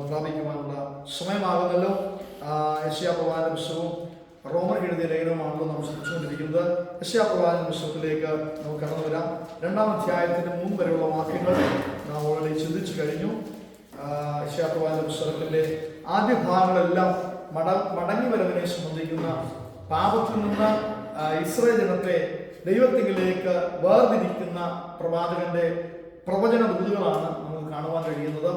പ്രാപിക്കുവാനുള്ള സമയമാകുന്നല്ലോ. യെശയ്യാ പ്രവാചകന്റെ പുസ്തകവും റോമർ എഴുതിയ ലേഖനവുമാണല്ലോ നാം ശ്രദ്ധിച്ചുകൊണ്ടിരിക്കുന്നത്. യെശയ്യാ പ്രവാചകന്റെ പുസ്തകത്തിലേക്ക് നമുക്ക് കടന്നു വരാം. 2-ാം അധ്യായത്തിന്റെ 3 വരെയുള്ള വാക്യങ്ങൾ നാം ഓൾറെഡി ചിന്തിച്ചു കഴിഞ്ഞു. യെശയ്യാ പ്രവാചകന്റെ പുസ്തകത്തിന്റെ ആദ്യ ഭാഗങ്ങളെല്ലാം മടങ്ങി വരവിനെ സംബന്ധിക്കുന്ന, പാപത്തിൽ നിന്ന് ഇസ്രായേൽ ജനത്തെ ദൈവത്തിലേക്ക് വേർതിരിക്കുന്ന പ്രവാചകന്റെ പ്രവചന ദൂതുകളാണ് നമുക്ക് കാണുവാൻ കഴിയുന്നത്.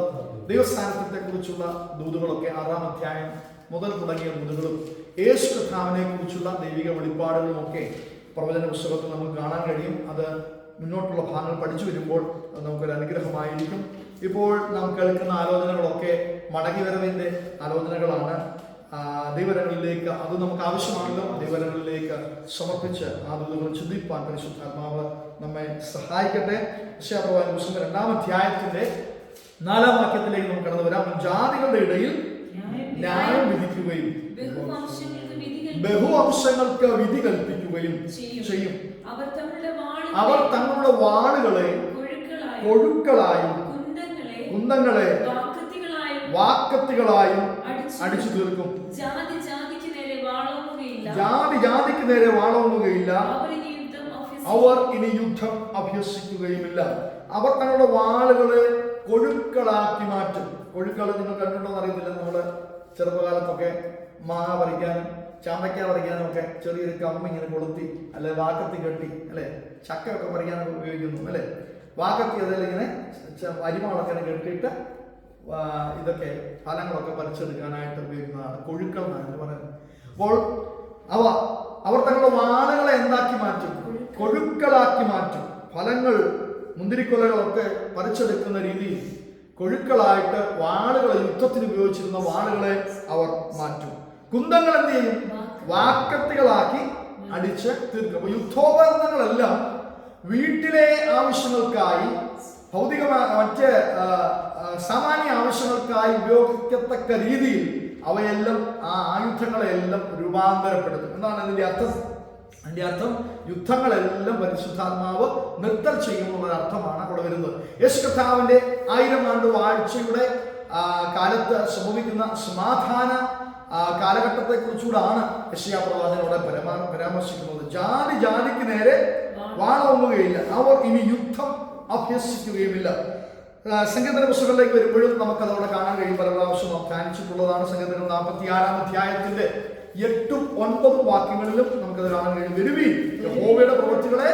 ദൈവസ്ഥാനത്തെ കുറിച്ചുള്ള ദൂതുകളൊക്കെ 6-ാം അധ്യായം മുതൽ തുടങ്ങിയ ദൂതുകളും യേശു കർത്താവിനെ കുറിച്ചുള്ള ദൈവിക വെളിപ്പാടുകളും ഒക്കെ പ്രവചന പുസ്തകത്തിൽ നമുക്ക് കാണാൻ കഴിയും. അത് മുന്നോട്ടുള്ള ഭാഗങ്ങൾ പഠിച്ചു വരുമ്പോൾ നമുക്കൊരു അനുഗ്രഹമായിരിക്കും. ഇപ്പോൾ നാം കേൾക്കുന്ന ആലോചനകളൊക്കെ മടങ്ങിവരവിന്റെ ആലോചനകളാണ്. ദൈവരങ്ങളിലേക്ക് അത് നമുക്ക് ആവശ്യമാണല്ലോ. ദൈവരങ്ങളിലേക്ക് സമർപ്പിച്ച് ആ ദൂതുകൾ ചിന്തിപ്പാൻ പരിശുദ്ധാത്മാവ് നമ്മെ സഹായിക്കട്ടെ. യെശയ്യാ പ്രവാചകന്റെ പുസ്തകം 2-ാം അധ്യായത്തിന്റെ 4-ാം വാക്യത്തിലേക്ക് നമുക്ക് കടന്നു വരാം. ജാതികളുടെ ഇടയിൽ ന്യായം വിധിക്കുകയും ബഹുവംശങ്ങൾക്ക് വിധി കൽപ്പിക്കുകയും ചെയ്യും. അവർ തങ്ങളുടെ വാളുകളെ കൊഴുക്കളായും കുന്തങ്ങളെ വാക്കത്തികളായും അടിച്ചു തീർക്കും. ജാതി ജാതിക്ക് നേരെ വാളോങ്ങുകയില്ല. അവർ ഇനി യുദ്ധം അഭ്യസിക്കുകയുമില്ല. അവർ തങ്ങളുടെ വാളുകളെ കൊഴുക്കളാക്കി മാറ്റും. കൊഴുക്കൾ നിങ്ങൾ കണ്ടിട്ടുണ്ടോ എന്ന് അറിയത്തില്ല. നമ്മള് ചെറുപ്പകാലത്തൊക്കെ മാങ്ങ പറിക്കാനും ചാമ്പയ്ക്ക പറിക്കാനും ഒക്കെ ചെറിയൊരു കമ്പ് ഇങ്ങനെ കൊളുത്തി അല്ലെ വാക്കത്തി കെട്ടി അല്ലെ ചക്കയൊക്കെ പറിക്കാനൊക്കെ ഉപയോഗിക്കുന്നു അല്ലെ. വാക്കത്തി അതിൽ ഇങ്ങനെ അരിമകളൊക്കെ കെട്ടിയിട്ട് ഇതൊക്കെ ഫലങ്ങളൊക്കെ പറിച്ചെടുക്കാനായിട്ട് ഉപയോഗിക്കുന്നതാണ് കൊഴുക്കൾ എന്നാണ് പറയുന്നത്. അപ്പോൾ അവർ തങ്ങളുടെ വാളുകളെ എന്താക്കി മാറ്റും? കൊഴുക്കളാക്കി മാറ്റും. ഫലങ്ങൾ മുന്തിരിക്കൊലകളൊക്കെ പറിച്ചെടുക്കുന്ന രീതിയിൽ കൊഴുക്കളായിട്ട് വാളുകളെ, യുദ്ധത്തിന് ഉപയോഗിച്ചിരുന്ന വാളുകളെ അവർ മാറ്റും. കുന്തങ്ങൾ എന്ത് ചെയ്യും? വാക്കത്തികളാക്കി അടിച്ച് തീർക്കും. അപ്പൊ യുദ്ധോപകരണങ്ങളെല്ലാം വീട്ടിലെ ആവശ്യങ്ങൾക്കായി, ഭൗതികമായ മറ്റ് സാമാന്യ ആവശ്യങ്ങൾക്കായി ഉപയോഗിക്കത്തക്ക രീതിയിൽ അവയെല്ലാം ആ ആയുധങ്ങളെല്ലാം രൂപാന്തരപ്പെടുത്തും. എന്താണ് അതിന്റെ അർത്ഥം? അതിന്റെ അർത്ഥം യുദ്ധങ്ങളെല്ലാം പരിശുദ്ധാത്മാവ് നിർത്തൽ ചെയ്യുമെന്നുള്ള അർത്ഥമാണ് അവിടെ വരുന്നത്. യേശു കർത്താവിന്റെ 1000 ആണ്ട് വാഴ്ചയുടെ കാലത്ത് സംഭവിക്കുന്ന സമാധാന കാലഘട്ടത്തെ കുറിച്ചുകൂടാണ് യെശയ്യാ പ്രവാചകൻ അവിടെ പരാമർശിക്കുന്നത്. ജാതിക്ക് നേരെ വാളോങ്ങുകയില്ല. അവർ ഇനി യുദ്ധം അഭ്യസിക്കുകയുമില്ല. സങ്കീർത്തന പുസ്തകങ്ങളിലേക്ക് വരുമ്പോഴും നമുക്കത് അവിടെ കാണാൻ കഴിയും. പല പ്രാവശ്യം നാം ധ്യാനിച്ചിട്ടുള്ളതാണ്. സങ്കീർത്തനം 46-ാം അധ്യായത്തിന്റെ 8-9 വാക്യങ്ങളിലും നമുക്കത് കാണാൻ കഴിയും. വരുവീൻ, യഹോവയുടെ പ്രവൃത്തികളെ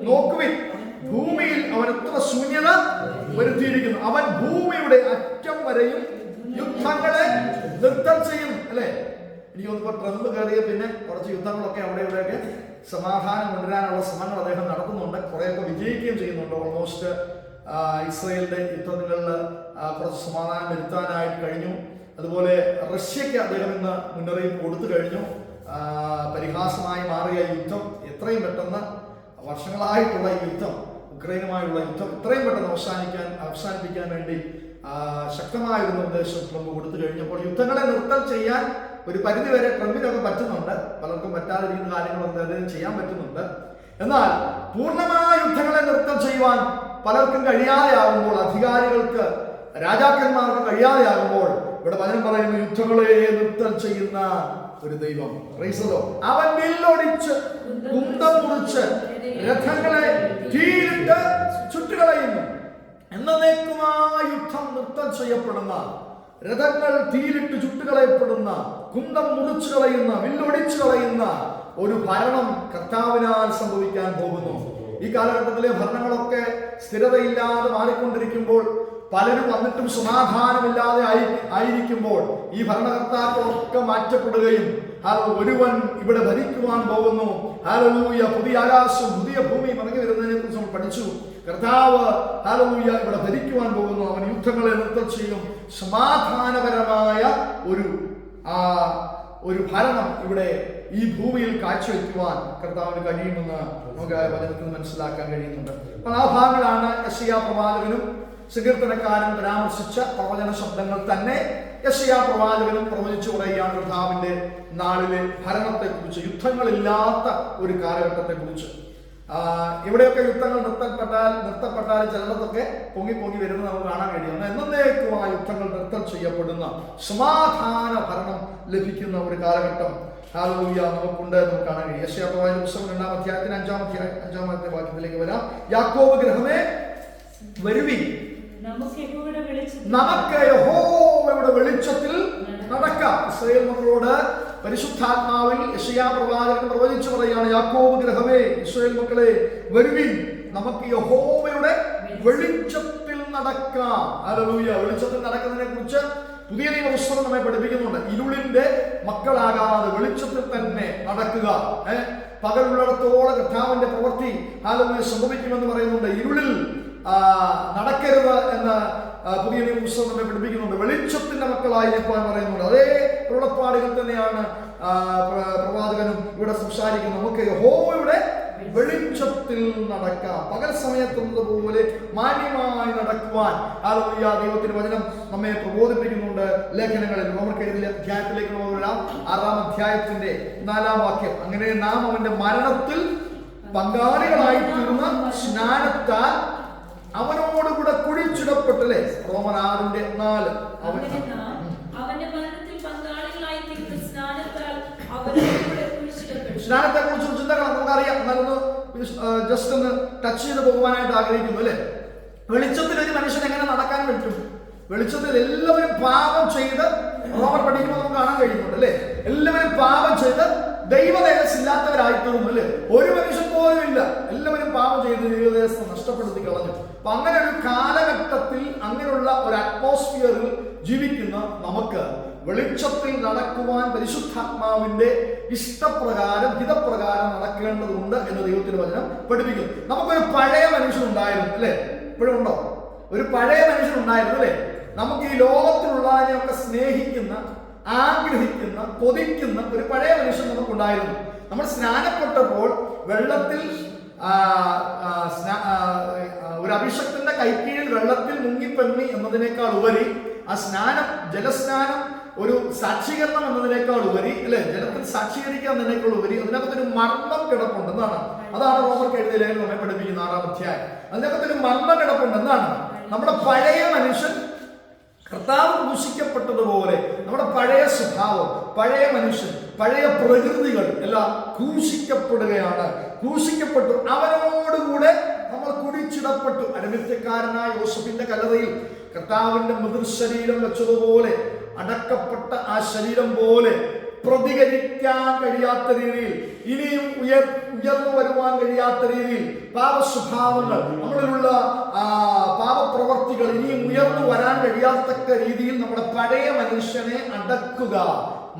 നോക്കുവിൻ. ഭൂമിയിൽ അവൻ എത്ര ശൂന്യത വരുത്തിയിരിക്കുന്നു. അവൻ ഭൂമിയുടെ അറ്റം വരെയും യുദ്ധങ്ങളെ നിർത്തൽ ചെയ്യും. അല്ലെ, എനിക്ക് തോന്നുന്നു ട്രംപ് കയറിയ പിന്നെ കുറച്ച് യുദ്ധങ്ങളൊക്കെ അവിടെ ഇവിടെയൊക്കെ സമാധാനം കൊണ്ടുവരാനുള്ള ശ്രമങ്ങൾ അദ്ദേഹം നടത്തുന്നുണ്ട്. കുറെയൊക്കെ വിജയിക്കുകയും ചെയ്യുന്നുണ്ട്. ഓൾമോസ്റ്റ് ഇസ്രായേലിന്റെ യുദ്ധങ്ങളിൽ കുറച്ച് സമാധാനം വരുത്താനായിട്ട് കഴിഞ്ഞു. അതുപോലെ റഷ്യക്ക് അദ്ദേഹം ഇന്ന് മുന്നറിയിപ്പ് കൊടുത്തു കഴിഞ്ഞു. പരിഹാസമായി മാറിയ യുദ്ധം എത്രയും പെട്ടെന്ന്, വർഷങ്ങളായിട്ടുള്ള ഈ യുദ്ധം, ഉക്രൈനുമായുള്ള യുദ്ധം എത്രയും പെട്ടെന്ന് അവസാനിപ്പിക്കാൻ വേണ്ടി ശക്തമായൊരു നിർദ്ദേശം ട്രംപ് കൊടുത്തു കഴിഞ്ഞപ്പോൾ യുദ്ധങ്ങളെ നിർത്തൽ ചെയ്യാൻ ഒരു പരിധിവരെ ട്രംപിനൊക്കെ പറ്റുന്നുണ്ട്. പലർക്കും പറ്റാതിരിക്കുന്ന കാര്യങ്ങളൊക്കെ അദ്ദേഹം ചെയ്യാൻ പറ്റുന്നുണ്ട്. എന്നാൽ പൂർണ്ണമായ യുദ്ധങ്ങളെ നിർത്തൽ ചെയ്യുവാൻ പലർക്കും കഴിയാതെയാകുമ്പോൾ, അധികാരികൾക്ക്, രാജാക്കന്മാർക്ക് കഴിയാതെയാകുമ്പോൾ, ഇവിടെ വചനം പറയുന്നു യുദ്ധങ്ങളെ നിർത്തൽ ചെയ്യുന്ന ഒരു ദൈവം. അവൻ വില്ലൊടിച്ച് കുന്തം മുറിച്ച് രഥങ്ങളെ തീയിലിട്ട് ചുട്ടുകളയുന്നു. എന്നേക്കുമായ യുദ്ധം നിർത്തൽ ചെയ്യപ്പെടുന്ന, രഥങ്ങൾ തീയിലിട്ട് ചുട്ടുകളയപ്പെടുന്ന, കുന്തം മുറിച്ചു കളയുന്ന, വില്ലൊടിച്ചു കളയുന്ന ഒരു ഭരണം കർത്താവിനാൽ സംഭവിക്കാൻ പോകുന്നു. ഈ കാലഘട്ടത്തിലെ ഭരണങ്ങളൊക്കെ സ്ഥിരതയില്ലാതെ മാറിക്കൊണ്ടിരിക്കുമ്പോൾ, പലരും വന്നിട്ടും സമാധാനമില്ലാതെ ആയിരിക്കുമ്പോൾ ഈ ഭരണകർത്താക്കളൊക്കെ മാറ്റപ്പെടുകയും ഒരുവൻ ഇവിടെ ഭരിക്കുവാൻ പോകുന്നു. ഹല്ലേലൂയ. പുതിയ ആകാശം പുതിയ ഭൂമി മടങ്ങി വരുന്നതിനെ കുറിച്ച് നമ്മൾ പഠിച്ചു. കർത്താവ് ഹല്ലേലൂയ ഇവിടെ ഭരിക്കുവാൻ പോകുന്നു. അവൻ യുദ്ധങ്ങളെ നിർത്തൽ ചെയ്യും. സമാധാനപരമായ ഒരു ഭരണം ഇവിടെ ഈ ഭൂമിയിൽ കാഴ്ചവെക്കുവാൻ കർത്താവിന് കഴിയുമെന്ന് നമുക്ക് വചനത്തിൽ മനസ്സിലാക്കാൻ കഴിയുന്നുണ്ട്. അപ്പോൾ ആ ഭാഗങ്ങളാണ് യെശയ്യാ പ്രവാചകനും സങ്കീർത്തനക്കാരൻ പരാമർശിച്ച പ്രവചന ശബ്ദങ്ങൾ തന്നെ യെശയ്യാ പ്രവാചകനും പ്രവചിച്ചു പറയുകയാണ്. കർത്താവിന്റെ നാളിലെ ഭരണത്തെക്കുറിച്ച്, യുദ്ധങ്ങളില്ലാത്ത ഒരു കാലഘട്ടത്തെക്കുറിച്ച്. ഇവിടെയൊക്കെ യുദ്ധങ്ങൾ നിർത്തപ്പെട്ടാൽ ചിലടത്തൊക്കെ പൊങ്ങി വരുന്നത് നമുക്ക് കാണാൻ കഴിയും. എന്നേക്കുമായ യുദ്ധങ്ങൾ നിർത്തൽ ചെയ്യപ്പെടുന്ന സമാധാന ഭരണം ലഭിക്കുന്ന ഒരു കാലഘട്ടം ഹല്ലേലൂയ നമുക്കുണ്ട്, നമുക്ക് കാണാൻ കഴിയും. യെശയ്യാ പ്രവാചകന്റെ പുസ്തകം 2-ാം അധ്യായത്തിന് 5-ാമത്തെ വാക്യത്തിലേക്ക് വരാം. യാക്കോബ് ഗൃഹമേ വരുവിൻ, നമുക്ക് യഹോവയുടെ വെളിച്ചത്തിൽ നടക്കാം. ഇസ്രായേൽ മക്കളോട് പരിശുദ്ധാത്മാവിൽ യെശയ്യാ പ്രവാചകൻ പ്രവചിച്ചു പറയുകയാണ്, യാക്കോബ് ഗൃഹമേ, ഇസ്രായേൽ മക്കളെ വരുവിൻ, നമുക്ക് യഹോവയുടെ വെളിച്ചത്തിൽ നടക്കാം. ഹല്ലേലൂയ. വെളിച്ചത്തിൽ നടക്കുന്നതിനെ കുറിച്ച് പുതിയ നിയമപുസ്തകം നമ്മെ പഠിപ്പിക്കുന്നുണ്ട്. ഇരുളിന്റെ മക്കളാകാതെ വെളിച്ചത്തിൽ തന്നെ നടക്കുക. പകലുള്ളിടത്തോളം കർത്താവിന്റെ പ്രവൃത്തി ഹല്ലേലൂയ സംഭവിക്കുമെന്ന് പറയുന്നുണ്ട്. ഇരുളിൽ നടക്കരുത് എന്ന് പുതിയ നിയമപുസ്തകം നമ്മെ പഠിപ്പിക്കുന്നുണ്ട്. വെളിച്ചത്തിന്റെ മക്കളായിരിക്കാൻ പറയുന്നുണ്ട്. അതേ ഉള്ളപ്പാടുകൾ തന്നെയാണ് പ്രവാചകനും ഇവിടെ സംസാരിക്കുന്നത്. നമുക്ക് യഹോവയുടെ വെളിച്ചത്തിൽ നടക്കാം. പകൽ സമയത്തുള്ളതുപോലെ മാന്യമായി നടക്കുവാൻ ഹല്ലേലൂയ ദൈവത്തിന്റെ വചനം നമ്മെ പ്രബോധിപ്പിക്കുന്നുണ്ട്. ലേഖനങ്ങളിൽ റോമർക്കെഴുതിയ അധ്യായത്തിലേക്ക് വരാം. 6-ാം അധ്യായത്തിന്റെ 4-ാം വാക്യം. അങ്ങനെ നാം അവന്റെ മരണത്തിൽ പങ്കാളികളായി തീർന്ന സ്നാനത്താൽ അവനോടുകൂടെ കുഴിച്ചിടപ്പെട്ടല്ലേ. റോമർ 6:4. സ്നാനത്തെ കുറിച്ചുള്ള ചിന്തകൾ നമുക്കറിയാം. എന്നാലൊന്ന് ജസ്റ്റ് ഒന്ന് ടച്ച് ചെയ്ത് പോകുവാനായിട്ട് ആഗ്രഹിക്കുന്നു അല്ലെ. വെളിച്ചത്തിൽ ഒരു മനുഷ്യൻ എങ്ങനെ നടക്കാൻ പറ്റും? വെളിച്ചത്തിൽ എല്ലാവരും പാപം ചെയ്ത് റോമർ പഠിക്കുമ്പോൾ നമുക്ക് കാണാൻ കഴിയുന്നുണ്ട് അല്ലെ. എല്ലാവരും പാപം ചെയ്ത് ദൈവതേജസ്സില്ലാത്തവരായിത്തീർന്നു അല്ലെ. ഒരു മനുഷ്യൻ പോലും ഇല്ല. എല്ലാവരും പാപം ചെയ്ത് ദൈവതേജസ് നഷ്ടപ്പെടുത്തി കളഞ്ഞു. അപ്പൊ അങ്ങനെ ഒരു കാലഘട്ടത്തിൽ, അങ്ങനെയുള്ള ഒരു അറ്റ്മോസ്ഫിയറിൽ ജീവിക്കുന്ന നമുക്ക് വെളിച്ചത്തിൽ നടക്കുവാൻ പരിശുദ്ധാത്മാവിന്റെ ഇഷ്ടപ്രകാരം ഹിതപ്രകാരം നടക്കേണ്ടതുണ്ട് എന്ന് ദൈവത്തിന്റെ വചനം പഠിപ്പിക്കുന്നു. നമുക്കൊരു പഴയ മനുഷ്യൻ ഉണ്ടായിരുന്നു അല്ലെ. ഇപ്പോഴും ഉണ്ടോ? ഒരു പഴയ മനുഷ്യൻ ഉണ്ടായിരുന്നു അല്ലെ. നമുക്ക് ഈ ലോകത്തിലുള്ളതിനെയൊക്കെ സ്നേഹിക്കുന്ന, ആഗ്രഹിക്കുന്ന, കൊതിക്കുന്ന ഒരു പഴയ മനുഷ്യൻ നമുക്കുണ്ടായിരുന്നു. നമ്മൾ സ്നാനപ്പെട്ടപ്പോൾ വെള്ളത്തിൽ ഒരു അഭിഷക്തന്റെ കൈക്കീഴിൽ വെള്ളത്തിൽ മുങ്ങിപ്പന്നി എന്നതിനേക്കാൾ ഉപരി ആ സ്നാനം, ജലസ്നാനം ഒരു സാക്ഷീകരണം എന്നതിനേക്കാൾ ഉപരി അല്ലെ, ജലത്തിൽ സാക്ഷീകരിക്കുക എന്നതിനേക്കാൾ ഉപരി അതിനകത്തൊരു മർമ്മം കിടപ്പുണ്ട് എന്നാണ്. അതാണ് റോമർക്കെഴുതിയ ലേഖനം നമ്മെ പഠിപ്പിക്കുന്ന 6-ാം അധ്യായം. അതിനകത്തൊരു മർമ്മം കിടപ്പുണ്ട് എന്നാണ്. നമ്മുടെ പഴയ മനുഷ്യൻ കർത്താവ് ക്രൂശിക്കപ്പെട്ടതുപോലെ നമ്മുടെ പഴയ സ്വഭാവം, പഴയ മനുഷ്യൻ, പഴയ പ്രകൃതികൾ എല്ലാം ക്രൂശിക്കപ്പെടുകയാണ്. ക്രൂശിക്കപ്പെട്ടു, അവനോടുകൂടെ നമ്മൾ കുഴിച്ചിടപ്പെട്ടു. അടിമത്തക്കാരനായ യോസഫിന്റെ കല്ലറയിൽ കർത്താവിന്റെ മൃദുശരീരം വെച്ചതുപോലെ അടക്കപ്പെട്ട ആ ശരീരം പോലെ പ്രതികരിക്കാൻ കഴിയാത്ത രീതിയിൽ, ഇനിയും ഉയർന്നു വരുവാൻ കഴിയാത്ത രീതിയിൽ പാപസ്വഭാവങ്ങൾ, നമ്മളിലുള്ള പാപപ്രവർത്തികൾ ഇനിയും ഉയർന്നു വരാൻ കഴിയാത്തക്ക രീതിയിൽ നമ്മുടെ പഴയ മനുഷ്യനെ അടക്കുക.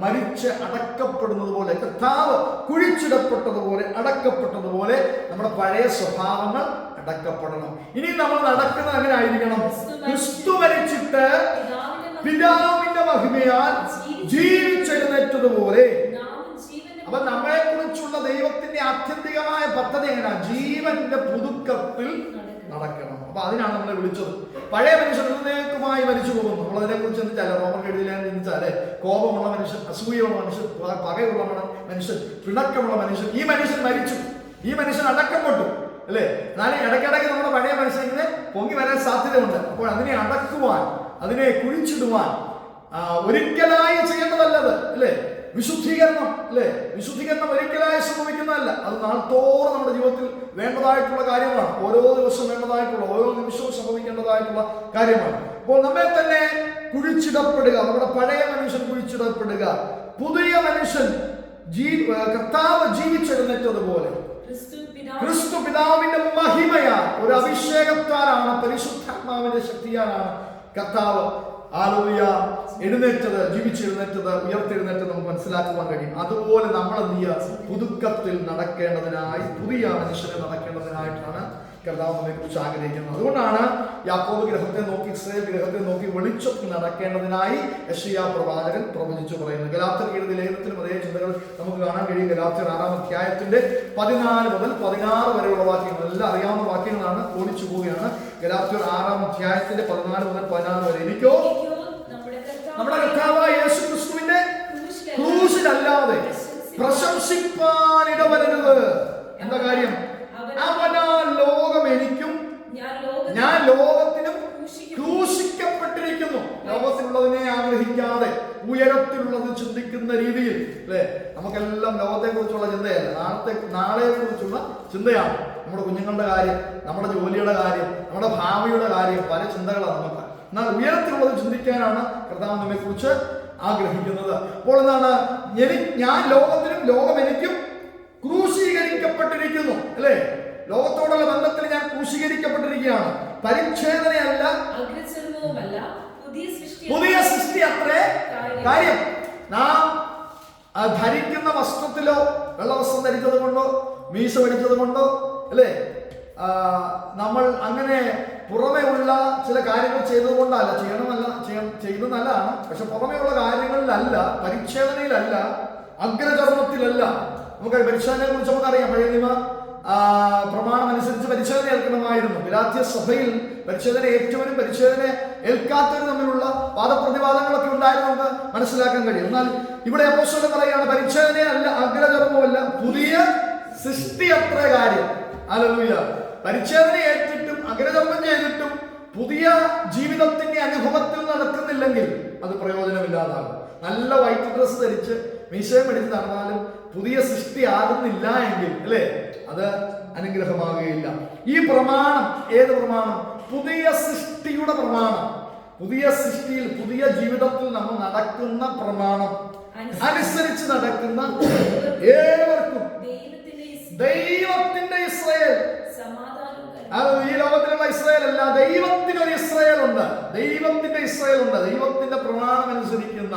മരിച്ച് അടക്കപ്പെടുന്നത് പോലെ, കർത്താവ് കുഴിച്ചിടപ്പെട്ടതുപോലെ അടക്കപ്പെട്ടതുപോലെ നമ്മുടെ പഴയ സ്വഭാവങ്ങൾ അടക്കപ്പെടണം. ഇനി നമ്മൾ നടക്കുന്നത് എങ്ങനെ ആയിരിക്കണം? ക്രിസ്തു മരിച്ചിട്ട് പിതാവിന്റെ മഹിമയാൽ ജീവിച്ചെഴുന്നേറ്റതുപോലെ. അപ്പൊ നമ്മളെ കുറിച്ചുള്ള ദൈവത്തിന്റെ ആത്യന്തികമായ പദ്ധതി എങ്ങനെയാണ്? ജീവന്റെ പുതുക്കത്തിൽ നടക്കണം. അപ്പൊ അതിനാണ് നമ്മളെ വിളിച്ചത്. പഴയ മനുഷ്യൻ എന്നേക്കുമായി മരിച്ചു പോകുന്നു. നമ്മൾ അതിനെ കുറിച്ച് ചിന്തിച്ചാലേ, റോമർക്കെഴുതിയിലാണ് ചിന്തിച്ചാലേ, കോപമുള്ള മനുഷ്യൻ, അസൂയുള്ള മനുഷ്യൻ, പകയുള്ള മനുഷ്യൻ, പിണക്കമുള്ള മനുഷ്യൻ, ഈ മനുഷ്യൻ മരിച്ചു, ഈ മനുഷ്യൻ അടക്കപ്പെട്ടു അല്ലെ. എന്നാലും ഇടയ്ക്കിടയ്ക്ക് നമ്മുടെ പഴയ മനുഷ്യൻ ഇങ്ങനെ പൊങ്ങി വരാൻ സാധ്യതയുണ്ട്. അപ്പോൾ അതിനെ അടക്കുവാൻ, അതിനെ കുഴിച്ചിടുവാൻ ഒരിക്കലായി ചെയ്യേണ്ടതല്ലത് അല്ലെ. വിശുദ്ധീകരണം അല്ലെ, വിശുദ്ധീകരണം ഒരിക്കലായി സംഭവിക്കുന്നതല്ല. അത് നാൾത്തോറും നമ്മുടെ ജീവിതത്തിൽ വേണ്ടതായിട്ടുള്ള കാര്യമാണ്. ഓരോ ദിവസവും വേണ്ടതായിട്ടുള്ള, ഓരോ നിമിഷവും സംഭവിക്കേണ്ടതായിട്ടുള്ള കാര്യമാണ്. അപ്പോൾ നമ്മെ തന്നെ കുഴിച്ചിടപ്പെടുക, നമ്മുടെ പഴയ മനുഷ്യൻ കുഴിച്ചിടപ്പെടുക, പുതിയ മനുഷ്യൻ കർത്താവ് ജീവിച്ചെഴുന്നേറ്റതുപോലെ ക്രിസ്തു പിതാവിന്റെ മഹിമയാൽ, ഒരു അഭിഷേകത്താലാണ്, പരിശുദ്ധാത്മാവിന്റെ ശക്തിയാലാണ് കർത്താവ് ഹല്ലേലൂയ എഴുന്നേറ്റത്, ജീവിച്ചെഴുന്നേറ്റത്, ഉയർത്തെഴുന്നേറ്റത് നമുക്ക് മനസ്സിലാക്കുവാൻ കഴിയും. അതുപോലെ നമ്മൾ എന്ത് ചെയ്യുക? പുതുക്കത്തിൽ നടക്കേണ്ടതിനായി, പുതിയ മനുഷ്യനെ നടക്കേണ്ടതിനായിട്ടാണ് കർത്താവ് നമ്മെ കുറിച്ച് ആഗ്രഹിക്കുന്നത്. അതുകൊണ്ടാണ് യാക്കോബ് ഗ്രഹത്തെ നോക്കി, ഇസ്രായേൽ ഗ്രഹത്തെ നോക്കി വെളിച്ചത്തിൽ നടക്കേണ്ടതിനായി യെശയ്യാ പ്രവാചകൻ പ്രവചിച്ചു പറയുന്നത്. ഗലാത്യർക്ക് എഴുതിയ ലേഖനത്തിലും അതേ ചിന്തകൾ നമുക്ക് കാണാൻ കഴിയും. ഗലാത്യർ 6-ാം അധ്യായത്തിന്റെ 14 മുതൽ 16 വരെയുള്ള വാക്യങ്ങൾ, എല്ലാം അറിയാവുന്ന വാക്യങ്ങളാണ്, ഓടിച്ചു പോവുകയാണ്. ഗലാത്യർ 6-ാം അധ്യായത്തിന്റെ 14 മുതൽ 16 വരെ. എനിക്കോ നമ്മുടെ കർത്താവായ യേശു ക്രിസ്തുവിന്റെ ക്രൂശിലല്ലാതെ പ്രശംസിപ്പാൻ ഇടവരരുത്. എന്താ കാര്യം? ആഗ്രഹിക്കാതെ ഉയരത്തിലുള്ളത് ചിന്തിക്കുന്ന രീതിയിൽ, അല്ലെ? നമുക്കെല്ലാം ലോകത്തെ കുറിച്ചുള്ള ചിന്തയല്ല, നാളെയെ കുറിച്ചുള്ള ചിന്തയാണ്. നമ്മുടെ കുഞ്ഞുങ്ങളുടെ കാര്യം, നമ്മുടെ ജോലിയുടെ കാര്യം, നമ്മുടെ ഭാവിയുടെ കാര്യം, പല ചിന്തകളാണ് നമുക്ക്. എന്നാൽ ഉയരത്തിലുള്ളത് ചിന്തിക്കാനാണ് കർത്താവ് നമ്മെ കുറിച്ച് ആഗ്രഹിക്കുന്നത്. അപ്പോൾ എന്താണ്? ഞാൻ ലോകത്തിനും ലോകം എനിക്കും ക്രൂശീകരിക്കപ്പെട്ടിരിക്കുന്നു, അല്ലേ? ലോകത്തോടുള്ള ബന്ധത്തിൽ ഞാൻ ക്രൂശീകരിക്കപ്പെട്ടിരിക്കുകയാണ്. പരിച്ഛേദനയല്ല, പുതിയ സൃഷ്ടി അത്രേ കാര്യം. നാം ധരിക്കുന്ന വസ്ത്രത്തിലോ, വെള്ളവസ്ത്രം ധരിച്ചത് കൊണ്ടോ, മീശ പഠിച്ചത് കൊണ്ടോ, അല്ലേ, നമ്മൾ അങ്ങനെ പുറമേ ഉള്ള ചില കാര്യങ്ങൾ ചെയ്തതുകൊണ്ടല്ല, ചെയ്യുന്നത് നല്ലതാണ്. പക്ഷെ പുറമേ ഉള്ള കാര്യങ്ങളിലല്ല, പരിച്ഛേദനയിലല്ല, അഗ്രചർമ്മത്തിലല്ല. നമുക്ക് പരിച്ഛേദനയെ കുറിച്ച് നമുക്കറിയാം. പഴയ നിയമ പ്രമാണം അനുസരിച്ച് പരിച്ഛേദന ഏൽക്കണമായിരുന്നു. ഗലാത്യ സഭയിൽ പരിച്ഛേദന ഏറ്റവരും പരിച്ഛേദന ഏൽക്കാത്തവരും തമ്മിലുള്ള വാദപ്രതിവാദങ്ങളൊക്കെ ഉണ്ടായിരുന്നു, നമുക്ക് മനസ്സിലാക്കാൻ കഴിയും. എന്നാൽ ഇവിടെ അപ്പോസ്തലൻ പറയുകയാണ്, പരിച്ഛേദനയല്ല, അഗ്രചർമ്മമല്ല, പുതിയ സൃഷ്ടി അത്ര കാര്യം. ഹല്ലേലൂയ. പരിച്ഛേദന ഏറ്റിട്ടും അഗ്രചർമ്മം ചെയ്തിട്ടും പുതിയ ജീവിതത്തിന്റെ അനുഭവത്തിൽ നടക്കുന്നില്ലെങ്കിൽ അത് പ്രയോജനമില്ലാതാകും. നല്ല വൈറ്റ് ഡ്രസ് ധരിച്ച് മീശയും എടുത്ത് നടന്നാലും പുതിയ സൃഷ്ടി ആകുന്നില്ല എങ്കിൽ, അല്ലേ, അത് അനുഗ്രഹമാകുകയില്ല. ഈ പ്രമാണം ഏത് പ്രമാണം? പുതിയ സൃഷ്ടിയുടെ പ്രമാണം. പുതിയ സൃഷ്ടിയിൽ, പുതിയ ജീവിതത്തിൽ നമ്മൾ നടക്കുന്ന പ്രമാണം അനുസരിച്ച് നടക്കുന്ന ഏവർക്കും ദൈവത്തിന്റെ ഇസ്രായേൽ, അത് ഈ ലോകത്തിലുള്ള ഇസ്രായേൽ അല്ല, ദൈവത്തിനൊരു ഇസ്രായേൽ ഉണ്ട്. ദൈവത്തിന്റെ ഇസ്രായേൽ ഉണ്ട്. ദൈവത്തിന്റെ പ്രമാണം അനുസരിക്കുന്ന,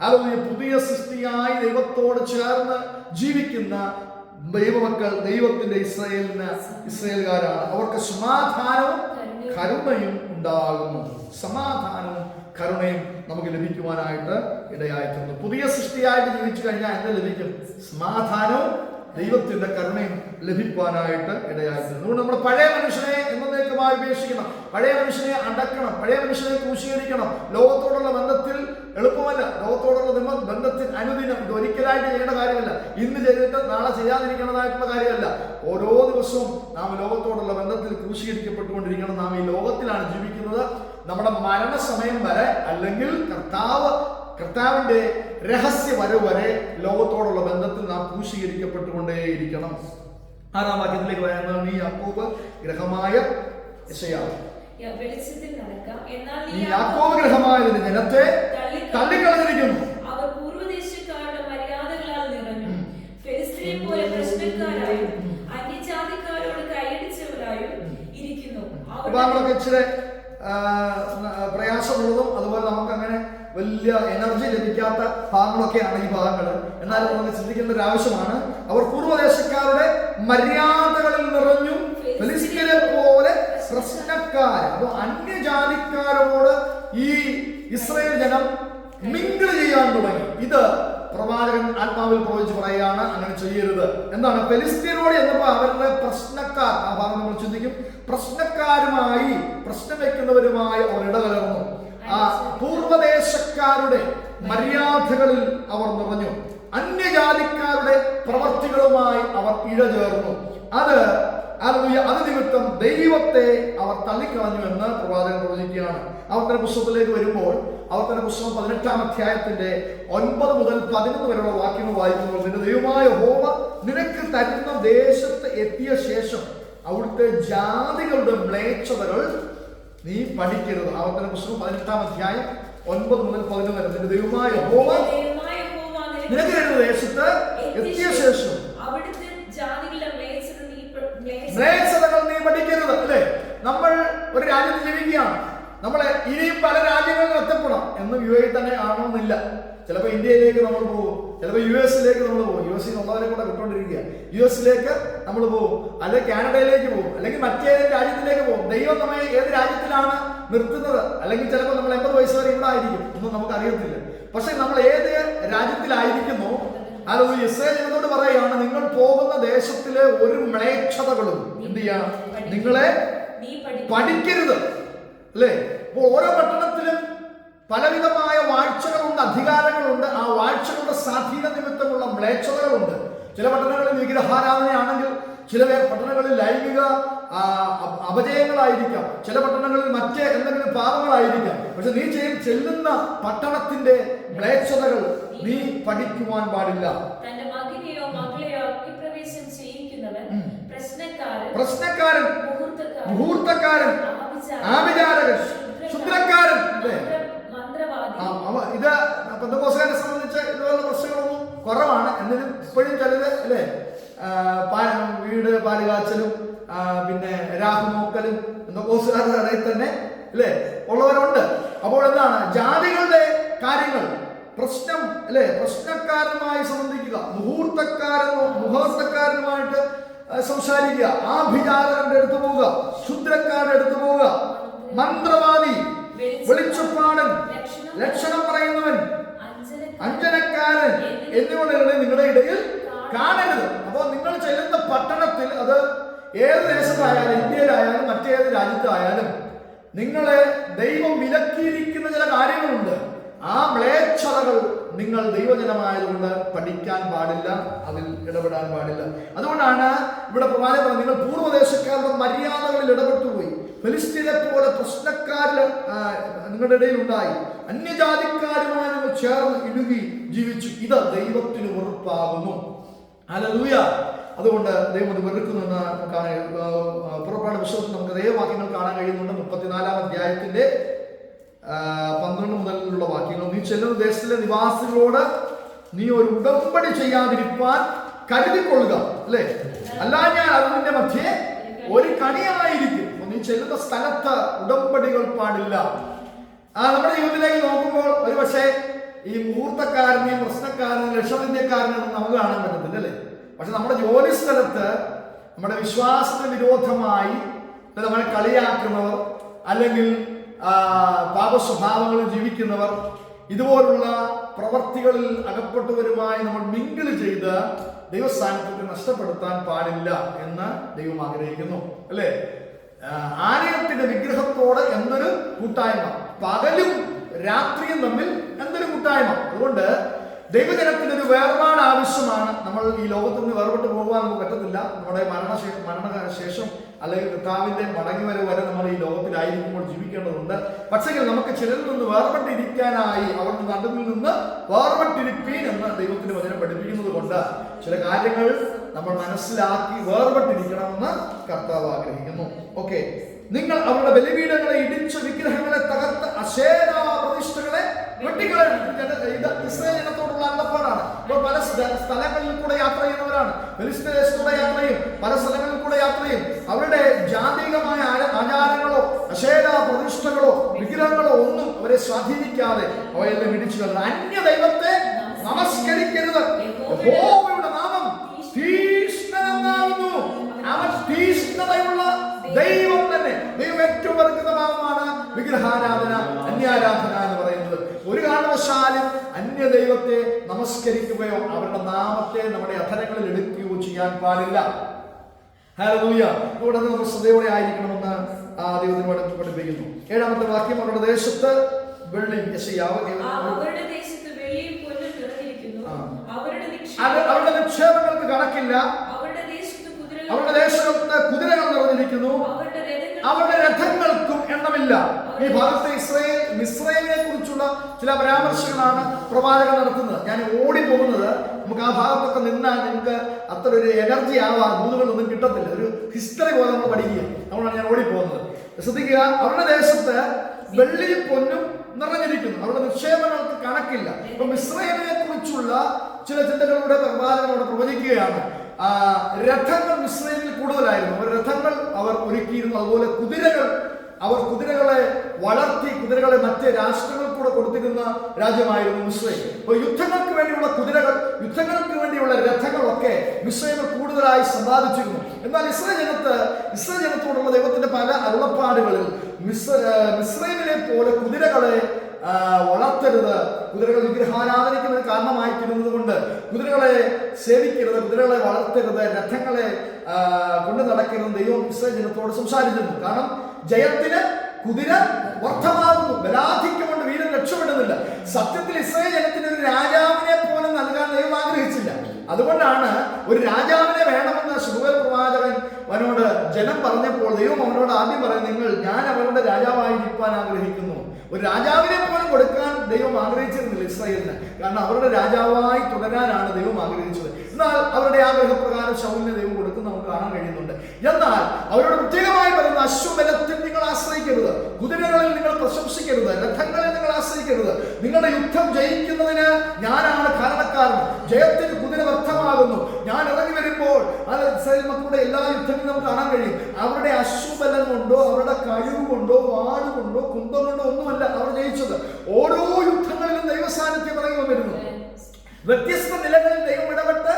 അതുപോലെ പുതിയ സൃഷ്ടിയായി ദൈവത്തോട് ചേർന്ന് ജീവിക്കുന്ന ദൈവമക്കൾ, ദൈവത്തിന്റെ ഇസ്രായേൽക്കാരാണ്. അവർക്ക് സമാധാനവും കരുണയും ഉണ്ടാകുന്നു. സമാധാനവും കരുണയും നമുക്ക് ലഭിക്കുവാനായിട്ട് ഇടയായിട്ടുണ്ട്. പുതിയ സൃഷ്ടിയായിട്ട് ജീവിച്ചു കഴിഞ്ഞാൽ എന്ത് ലഭിക്കും? സമാധാനവും ദൈവത്തിന്റെ കരുണയും ലഭിക്കുവാനായിട്ട് ഇടയായിട്ടുണ്ട്. അതുകൊണ്ട് നമ്മൾ പഴയ മനുഷ്യനെ എന്നേക്കുമായി ഉപേക്ഷിക്കണം. പഴയ മനുഷ്യനെ അടക്കണം. പഴയ മനുഷ്യനെ ക്രൂശീകരിക്കണം. ലോകത്തോടുള്ള ബന്ധത്തിൽ എളുപ്പമല്ല. ലോകത്തോടുള്ള ബന്ധത്തിൽ അനുദിനം ഇത് ഒരിക്കലായിട്ട് ചെയ്യേണ്ട കാര്യമല്ല. ഇന്ന് ചെയ്തിട്ട് നാളെ ചെയ്യാതിരിക്കേണ്ടതായിട്ടുള്ള കാര്യമല്ല. ഓരോ ദിവസവും നാം ലോകത്തോടുള്ള ബന്ധത്തിൽ ക്രൂശീകരിക്കപ്പെട്ടുകൊണ്ടിരിക്കണം. നാം ഈ ലോകത്തിലാണ് ജീവിക്കുന്നത്. നമ്മുടെ മരണസമയം വരെ, അല്ലെങ്കിൽ കർത്താവിന്റെ രഹസ്യ വരവ് വരെ ലോകത്തോടുള്ള ബന്ധത്തിൽ നാം ക്രൂശീകരിക്കപ്പെട്ടുകൊണ്ടേയിരിക്കണം. 6-ാം വാക്യത്തിലേക്ക് വരുന്നത്, നീ യാക്കോബ് ഗൃഹമായ യെശയ്യാവ്, നീ യാക്കോബ് ഗൃഹമായതിന്റെ ജനത്തെ തള്ളിക്കളഞ്ഞിരിക്കുന്നു. അവർ പൂർവ്വദേശക്കാരുടെ മര്യാദകളാൽ നിറഞ്ഞു, ഫെലിസ്ത്യരെ പോലെ പ്രശ്നക്കാരായും അന്യജാതിക്കാരോട് കൈയടിച്ചവരായും ഇരിക്കുന്നു. നമ്മളൊക്കെ ഇച്ചിരി പ്രയാസമുള്ളതും അതുപോലെ നമുക്ക് അങ്ങനെ വലിയ എനർജി ലഭിക്കാത്ത ഭാഗങ്ങളൊക്കെയാണ് ഈ ഭാഗങ്ങൾ. എന്നാലും നമുക്ക് ചിന്തിക്കേണ്ട ഒരു ആവശ്യമാണ്. അവർ പൂർവ്വദേശക്കാരുടെ മര്യാദകളിൽ നിറഞ്ഞു, ഫെലിസ്ത്യരെ പോലെ പ്രശ്നക്കാർ. അപ്പോൾ അന്യജാതിക്കാരോട് ഈ ഇസ്രായേൽ ജനം മിങ്കിൾ ചെയ്യാൻ തുടങ്ങി. ഇത് പ്രവാചകൻ ആത്മാവിൽ പ്രവചിച്ച് പറയുകയാണ്, അങ്ങനെ ചെയ്യരുത്. എന്താണ്? ഫെലിസ്ത്യരോട് എന്നപ്പോൾ അവരുടെ പ്രശ്നക്കാർ, ആ ഭാഗം നമ്മൾ ചിന്തിക്കും. പ്രശ്നക്കാരുമായി, പ്രശ്നം വയ്ക്കുന്നവരുമായി അവർ ഇടകലർന്നു. ആ പൂർവ്വദേശക്കാരുടെ മര്യാദകളിൽ അവർ നിറഞ്ഞു, അന്യജാതിക്കാരുടെ പ്രവർത്തികളുമായി അവർ ഇഴചേർന്നു. അത് നിമിത്തം ദൈവത്തെ അവർ തള്ളിക്കളഞ്ഞു എന്ന് പ്രവാചകൻ പ്രവചിക്കുകയാണ്. ആവർത്തന പുസ്തകത്തിലേക്ക് വരുമ്പോൾ, ആവർത്തന പുസ്തകം 18-ാം അധ്യായത്തിന്റെ 9 മുതൽ 11 വരെയുള്ള വാക്യങ്ങൾ വായിക്കുമ്പോൾ, നിന്റെ ദൈവമായ യഹോവ നിനക്ക് തരുന്ന ദേശത്ത് എത്തിയ ശേഷം അവിടുത്തെ ജാതികളുടെ മ്ലേച്ഛതകൾ നീ പഠിക്കരുത്. ആവർത്തന പുസ്തകം 18-ാം അധ്യായം 9 മുതൽ 11 വരെ. നിന്റെ ദൈവമായ യഹോവ നിനക്ക് തരുന്ന ദേശത്ത് എത്തിയ ശേഷം മ്ലേച്ഛതകൾ നീ പഠിക്കരുത്. അല്ലേ? നമ്മൾ ഒരു രാജ്യത്ത് ജീവിക്കുകയാണ്. നമ്മളെ ഇനിയും പല രാജ്യങ്ങളിൽ എത്തപ്പെടാം. എന്നും UAE തന്നെ ആവണമെന്നില്ല. ചിലപ്പോൾ ഇന്ത്യയിലേക്ക് നമ്മൾ പോകും, ചിലപ്പോൾ US-ലേക്ക് നമ്മൾ പോകും. US-ൽ ഉള്ളവരെ കൂടെ വിട്ടുകൊണ്ടിരിക്കുക. US-ലേക്ക് നമ്മൾ പോകും, അല്ലെങ്കിൽ കാനഡയിലേക്ക് പോകും, അല്ലെങ്കിൽ മറ്റേതൊരു രാജ്യത്തിലേക്ക് പോകും. ദൈവം നമ്മെ ഏത് രാജ്യത്തിലാണ് നിർത്തുന്നത്, അല്ലെങ്കിൽ ചിലപ്പോൾ നമ്മൾ 80 വയസ്സ് വരെ ഇവിടെ ആയിരിക്കും, ഒന്നും നമുക്ക് അറിയത്തില്ല. പക്ഷെ നമ്മൾ ഏത് രാജ്യത്തിലായിരിക്കുന്നു, അത് ഇസ്രായേൽ ജനത്തോട് പറയുകയാണ്, നിങ്ങൾ പോകുന്ന ദേശത്തിലെ ഒരു മ്ലേച്ഛതകളും എന്ത് ചെയ്യണം? നിങ്ങളെ പഠിക്കരുത്. അല്ലേ? അപ്പോൾ ഓരോ പട്ടണത്തിലും പലവിധമായ വാഴ്ചകളുണ്ട്, അധികാരങ്ങളുണ്ട്. ആ വാഴ്ചകളുടെ സ്വാധീന നിമിത്തമുള്ള മ്ലേച്ഛതകളുണ്ട്. ചില പട്ടണങ്ങളിൽ വിഗ്രഹാരാധനയാണെങ്കിൽ, ചില പട്ടണങ്ങളിൽ ലൈംഗിക അപജയങ്ങളായിരിക്കാം, ചില പട്ടണങ്ങളിൽ മറ്റ് എന്തെങ്കിലും പാപങ്ങളായിരിക്കാം. പക്ഷെ നീ ചെല്ലുന്ന പട്ടണത്തിന്റെ മ്ലേച്ഛതകൾ നീ പഠിക്കുവാൻ പാടില്ല. തന്റെ മകനെയോ മകളെയോ അഗ്നിപ്രവേശം ചെയ്യിക്കുന്നവൻ, പ്രശ്നക്കാരൻ, മുഹൂർത്തക്കാരൻ, ആഭിചാരകൻ, ക്ഷുദ്രക്കാരൻ. ഇത് പെന്തക്കോസ്തുകാരെ സംബന്ധിച്ച് ഇതുപോലുള്ള പ്രശ്നങ്ങളൊന്നും കുറവാണ്. എന്നാലും ഇപ്പോഴും ചിലത് അല്ലേ വീട് പാലുകാച്ചലും പിന്നെ രാഹു നോക്കലും പെന്തക്കോസ്തുകാരുടെ ഇടയിൽ തന്നെ അല്ലേ ഉള്ളവരുണ്ട്. അപ്പോൾ എന്താണ് ജാതികളുടെ കാര്യങ്ങൾ പ്രശ്നം അല്ലെ പ്രശ്നക്കാരനുമായി സംബന്ധിക്കുക, മുഹൂർത്തക്കാരനുമായിട്ട് സംസാരിക്കുക, ആഭിചാരകന്റെ അടുത്ത് പോവുക, ക്ഷുദ്രക്കാരുടെ അടുത്ത് പോവുക, മന്ത്രവാദി, വെളിച്ചപ്പാടൻ, ലക്ഷണം പറയുന്നവൻ, അഞ്ജനക്കാരൻ എന്നിവരുടെ നിങ്ങളുടെ ഇടയിൽ കാണരുത്. അപ്പോൾ നിങ്ങൾ ചെല്ലുന്ന പട്ടണത്തിൽ, അത് ഏത് ദേശത്തായാലും ഇന്ത്യയിലായാലും മറ്റേത് രാജ്യത്തായാലും, നിങ്ങളെ ദൈവം വിലക്കിയിരിക്കുന്ന ചില കാര്യങ്ങളുണ്ട്. ആ മ്ലേച്ഛതകൾ നിങ്ങൾ ദൈവജനമായതുകൊണ്ട് പഠിക്കാൻ പാടില്ല, അതിൽ ഇടപെടാൻ പാടില്ല. അതുകൊണ്ടാണ് ഇവിടെ പ്രവാചകൻ പറഞ്ഞത്, നിങ്ങൾ പൂർവ്വദേശക്കാരുടെ മര്യാദകളിൽ ഇടപെട്ടുപോയി, ഫെലിസ്ത്യരെ പോലെ പ്രശ്നക്കാരിൽ നിങ്ങളുടെ ഇടയിൽ ഉണ്ടായി, അന്യജാതിക്കാരുമായി നിങ്ങൾ ചേർന്ന് ഇടുകി ജീവിച്ചു, ഇത് ദൈവത്തിന് വെറുപ്പാകുന്നു. ഹല്ലേലൂയ. അതുകൊണ്ട് ദൈവം അത് വെറുക്കുന്നെന്ന് പുറപ്പാട് പുസ്തകത്തിൽ നമുക്ക് അതേ വാക്യങ്ങൾ കാണാൻ കഴിയുന്നുണ്ട്. 34-ാം അധ്യായത്തിന്റെ 12 മുതലുള്ള വാക്യങ്ങൾ. നീ ചെല്ലുന്ന ദേശത്തിലെ നിവാസികളോട് നീ ഒരു ഉടമ്പടി ചെയ്യാതിരിപ്പാൻ കരുതിക്കൊള്ളുക, അല്ലേ, അല്ല ഞാൻ അതിന്റെ മധ്യേ ഒരു കണിയായിരിക്കും. നീ ചെല്ലുന്ന സ്ഥലത്ത് ഉടമ്പടികൾ പാടില്ല. നമ്മുടെ ജീവിതത്തിലേക്ക് നോക്കുമ്പോൾ ഒരു പക്ഷേ ഈ മുഹൂർത്തക്കാരനെയും പ്രശ്നക്കാരനെയും ലക്ഷണക്കാരനെയും നമുക്ക് കാണാൻ പറ്റത്തില്ല, അല്ലേ. പക്ഷെ നമ്മുടെ ജോലി സ്ഥലത്ത് നമ്മുടെ വിശ്വാസത്തിന് വിരോധമായി നമ്മളെ കളിയാക്കുന്നവർ, അല്ലെങ്കിൽ പാപസ്വഭാവങ്ങളിൽ ജീവിക്കുന്നവർ, ഇതുപോലുള്ള പ്രവർത്തികളിൽ അകപ്പെട്ടവരുമായി നമ്മൾ മിങ്കിൾ ചെയ്ത് ദൈവസ്ഥാനത്തെ നഷ്ടപ്പെടുത്താൻ പാടില്ല എന്ന് ദൈവം ആഗ്രഹിക്കുന്നു, അല്ലേ. ആലയത്തിന്റെ വിഗ്രഹത്തോട് എന്തൊരു കൂട്ടായ്മ, പകലും രാത്രിയും തമ്മിൽ എന്തൊരു കൂട്ടായ്മ. അതുകൊണ്ട് ദൈവജനത്തിന് ഒരു വേർപാട് ആവശ്യമാണ്. നമ്മൾ ഈ ലോകത്തിൽ നിന്ന് വേർപെട്ട് പോകുവാൻ നമുക്ക് പറ്റത്തില്ല. നമ്മുടെ മരണശേഷം അല്ലെങ്കിൽ കർത്താവിന്റെ മടങ്ങി വരെ നമ്മൾ ഈ ലോകത്തിലായിരിക്കുമ്പോൾ ജീവിക്കേണ്ടതുണ്ട്. പക്ഷേ നമുക്ക് ചിലരിൽ നിന്ന് വേർപെട്ടിരിക്കാനായി അവരുടെ നടുവിൽ നിന്ന് വേർപെട്ടിരിപ്പീൻ എന്ന് ദൈവത്തിന്റെ വചനം പഠിപ്പിക്കുന്നത് കൊണ്ട് ചില കാര്യങ്ങൾ നമ്മൾ മനസ്സിലാക്കി വേർപെട്ടിരിക്കണമെന്ന് കർത്താവ് ആഗ്രഹിക്കുന്നു. ഓക്കെ, നിങ്ങൾ അവരുടെ ബലിപീഠങ്ങളെ ഇടിച്ച് വിഗ്രഹങ്ങളെ തകർത്ത് അശേരാ പ്രതിഷ്ഠകളെ വെട്ടിക്കളയും. ഇത് ഇസ്രായേൽ ജനത്തോടുള്ള അന്തപ്പാടാണ്. ഇപ്പോൾ പല സ്ഥലങ്ങളിൽ കൂടെ യാത്ര ചെയ്യുന്നവരാണ്, ഫെലിസ്ത്യദേശത്തൂടെ യാത്ര ചെയ്യും, പല സ്ഥലങ്ങളിൽ കൂടെ യാത്ര ചെയ്യും. അവരുടെ ജാതികമായ ആചാരങ്ങളോ അശേരാ പ്രതിഷ്ഠകളോ വിഗ്രഹങ്ങളോ ഒന്നും അവരെ സ്വാധീനിക്കാതെ അവയെല്ലാം ഇടിച്ചു കളയണം. അന്യ ദൈവത്തെ നമസ്കരിക്കരുത്. യഹോവയുടെ നാമം തീഷ്ണനാകുന്നു. അവൻ തീഷ്ണതയുള്ള ദൈവം തന്നെ. ദൈവം ഏറ്റവും വെറുക്കുന്ന ഭാവമാണ് വിഗ്രഹാരാധന, അന്യാരാധന എന്ന് പറയുന്നത്. ഒരു കാരണവശാലും അന്യ ദൈവത്തെ നമസ്കരിക്കുകയോ അവരുടെ നാമത്തെ നമ്മുടെ അധരങ്ങളിൽ എടുക്കുകയോ ചെയ്യാൻ പാടില്ല. ഹല്ലേലൂയ. ഇവിടെ നമ്മൾ ശ്രദ്ധയോടെ ആയിരിക്കണമെന്ന് ദൈവത്തിന് പഠിപ്പിക്കുന്നു. 7-ാമത്തെ വാക്യം, അവരുടെ ദേശത്ത് വെള്ളിയും അവരുടെ നിക്ഷേപങ്ങൾക്ക് കണക്കില്ല, അവരുടെ ദേശത്ത് കുതിരകൾ നിറഞ്ഞിരിക്കുന്നു, അവരുടെ രഥങ്ങൾക്കും എണ്ണമില്ല. ഈ ഭാഗത്തെ മിസ്രൈമിനെ കുറിച്ചുള്ള ചില പരാമർശങ്ങളാണ് പ്രവാചകൻ നടത്തുന്നത്. ഞാൻ ഓടിപ്പോകുന്നത്, നമുക്ക് ആ ഭാഗത്തൊക്കെ നിന്നാൽ നിങ്ങൾക്ക് അത്ര ഒരു എനർജി ആവാൻ ദൂതുകളൊന്നും കിട്ടത്തില്ല. ഒരു ഹിസ്റ്ററി പോലെ നമ്മൾ പഠിക്കുക. അതുകൊണ്ടാണ് ഞാൻ ഓടിപ്പോകുന്നത്. ശ്രദ്ധിക്കുക, അവരുടെ ദേശത്ത് വെള്ളിയും പൊന്നും നിറഞ്ഞിരിക്കുന്നു, അവരുടെ നിക്ഷേപങ്ങൾക്ക് കണക്കില്ല. അപ്പൊ മിസ്രൈമിനെ കുറിച്ചുള്ള ചില ചിന്തകളിലൂടെ പ്രവാചകനോട് പ്രവചിക്കുകയാണ്. രഥങ്ങൾ മിസ്രൈമിൽ കൂടുതലായിരുന്നു. അവർ രഥങ്ങൾ അവർ ഒരുക്കിയിരുന്നു. അതുപോലെ കുതിരകളെ വളർത്തി കുതിരകളെ മറ്റ് രാഷ്ട്രങ്ങൾക്ക് കൂടെ കൊടുത്തിരുന്ന രാജ്യമായിരുന്നു മിസ്രൈം. അപ്പോൾ യുദ്ധങ്ങൾക്ക് വേണ്ടിയുള്ള കുതിരകൾ, യുദ്ധങ്ങൾക്ക് വേണ്ടിയുള്ള രഥങ്ങളൊക്കെ മിസ്രൈമിൽ കൂടുതലായി സമ്പാദിച്ചിരുന്നു. എന്നാൽ ഇസ്രായേൽ ജനത്തോടുള്ള ദൈവത്തിന്റെ പല അരുളപ്പാടുകളിൽ മിസ്രൈമിനെ പോലെ കുതിരകളെ വളർത്തരുത്, കുതിരകൾ വിഗ്രഹാരാധനയ്ക്ക് കാരണമായിത്തീരുന്നത് കൊണ്ട് കുതിരകളെ സേവിക്കരുത്, കുതിരകളെ വളർത്തരുത്, രഥങ്ങളെ കൊണ്ടു നടക്കരുത് ദൈവം ഇസ്രായേൽ ജനത്തോട് സംസാരിച്ചിരുന്നു. കാരണം ജയത്തിന് കുതിര വ്യർത്ഥമാകുന്നു, ബലാധിക്യം കൊണ്ട് വീരൻ രക്ഷപ്പെടുന്നില്ല. സത്യത്തിൽ ഇസ്രായേൽ ജനത്തിന് ഒരു രാജാവിനെ പോലും നൽകാൻ ദൈവം ആഗ്രഹിച്ചില്ല. അതുകൊണ്ടാണ് ഒരു രാജാവിനെ വേണമെന്ന് ശമൂവേൽ പ്രവാചകൻ അവനോട് ജനം പറഞ്ഞപ്പോൾ രാജാവിനെ പോലും കൊടുക്കാൻ ദൈവം ആഗ്രഹിച്ചിരുന്നില്ല ഇസ്രായേലിന്. കാരണം അവരുടെ രാജാവായി തുടരാനാണ് ദൈവം ആഗ്രഹിച്ചത്. എന്നാൽ അവരുടെ ആഗ്രഹപ്രകാരം ശൗലിനെ ദൈവം കൊടുക്കുന്ന നമുക്ക് കാണാൻ കഴിയുന്നുണ്ട്. എന്നാൽ അവരോട് പ്രത്യേകമായി പറയുന്ന അശ്വബലത്തിൽ നിങ്ങൾ ആശ്രയിക്കരുത്, കുതിരകളിൽ നിങ്ങൾ പ്രശംസിക്കരുത്, രഥങ്ങളിൽ നിങ്ങൾ ആശ്രയിക്കരുത്. നിങ്ങളുടെ യുദ്ധം ജയിക്കുന്നതിന് ഞാനാണ് കാരണക്കാരൻ. ജയത്തിന് കുതിര വ്യർത്ഥമാകുന്നു. ഞാൻ ഇറങ്ങി വരുമ്പോൾ അത് ഇസ്രായേൽ മക്കളുടെ എല്ലാ യുദ്ധങ്ങളും നമുക്ക് കാണാൻ കഴിയും. അവരുടെ അശ്വബലം കൊണ്ടോ അവരുടെ കഴിവ് കൊണ്ടോ വാട് കൊണ്ടോ കുന്തം കൊണ്ടോ ഒന്നുമല്ല അവർ ജയിച്ചത്. ഓരോ യുദ്ധങ്ങളിലും ദൈവസാന്നിധ്യം ഇറങ്ങി വന്നിരുന്നു. വ്യത്യസ്ത നിലകളിൽ ദൈവം ഇടപെട്ട്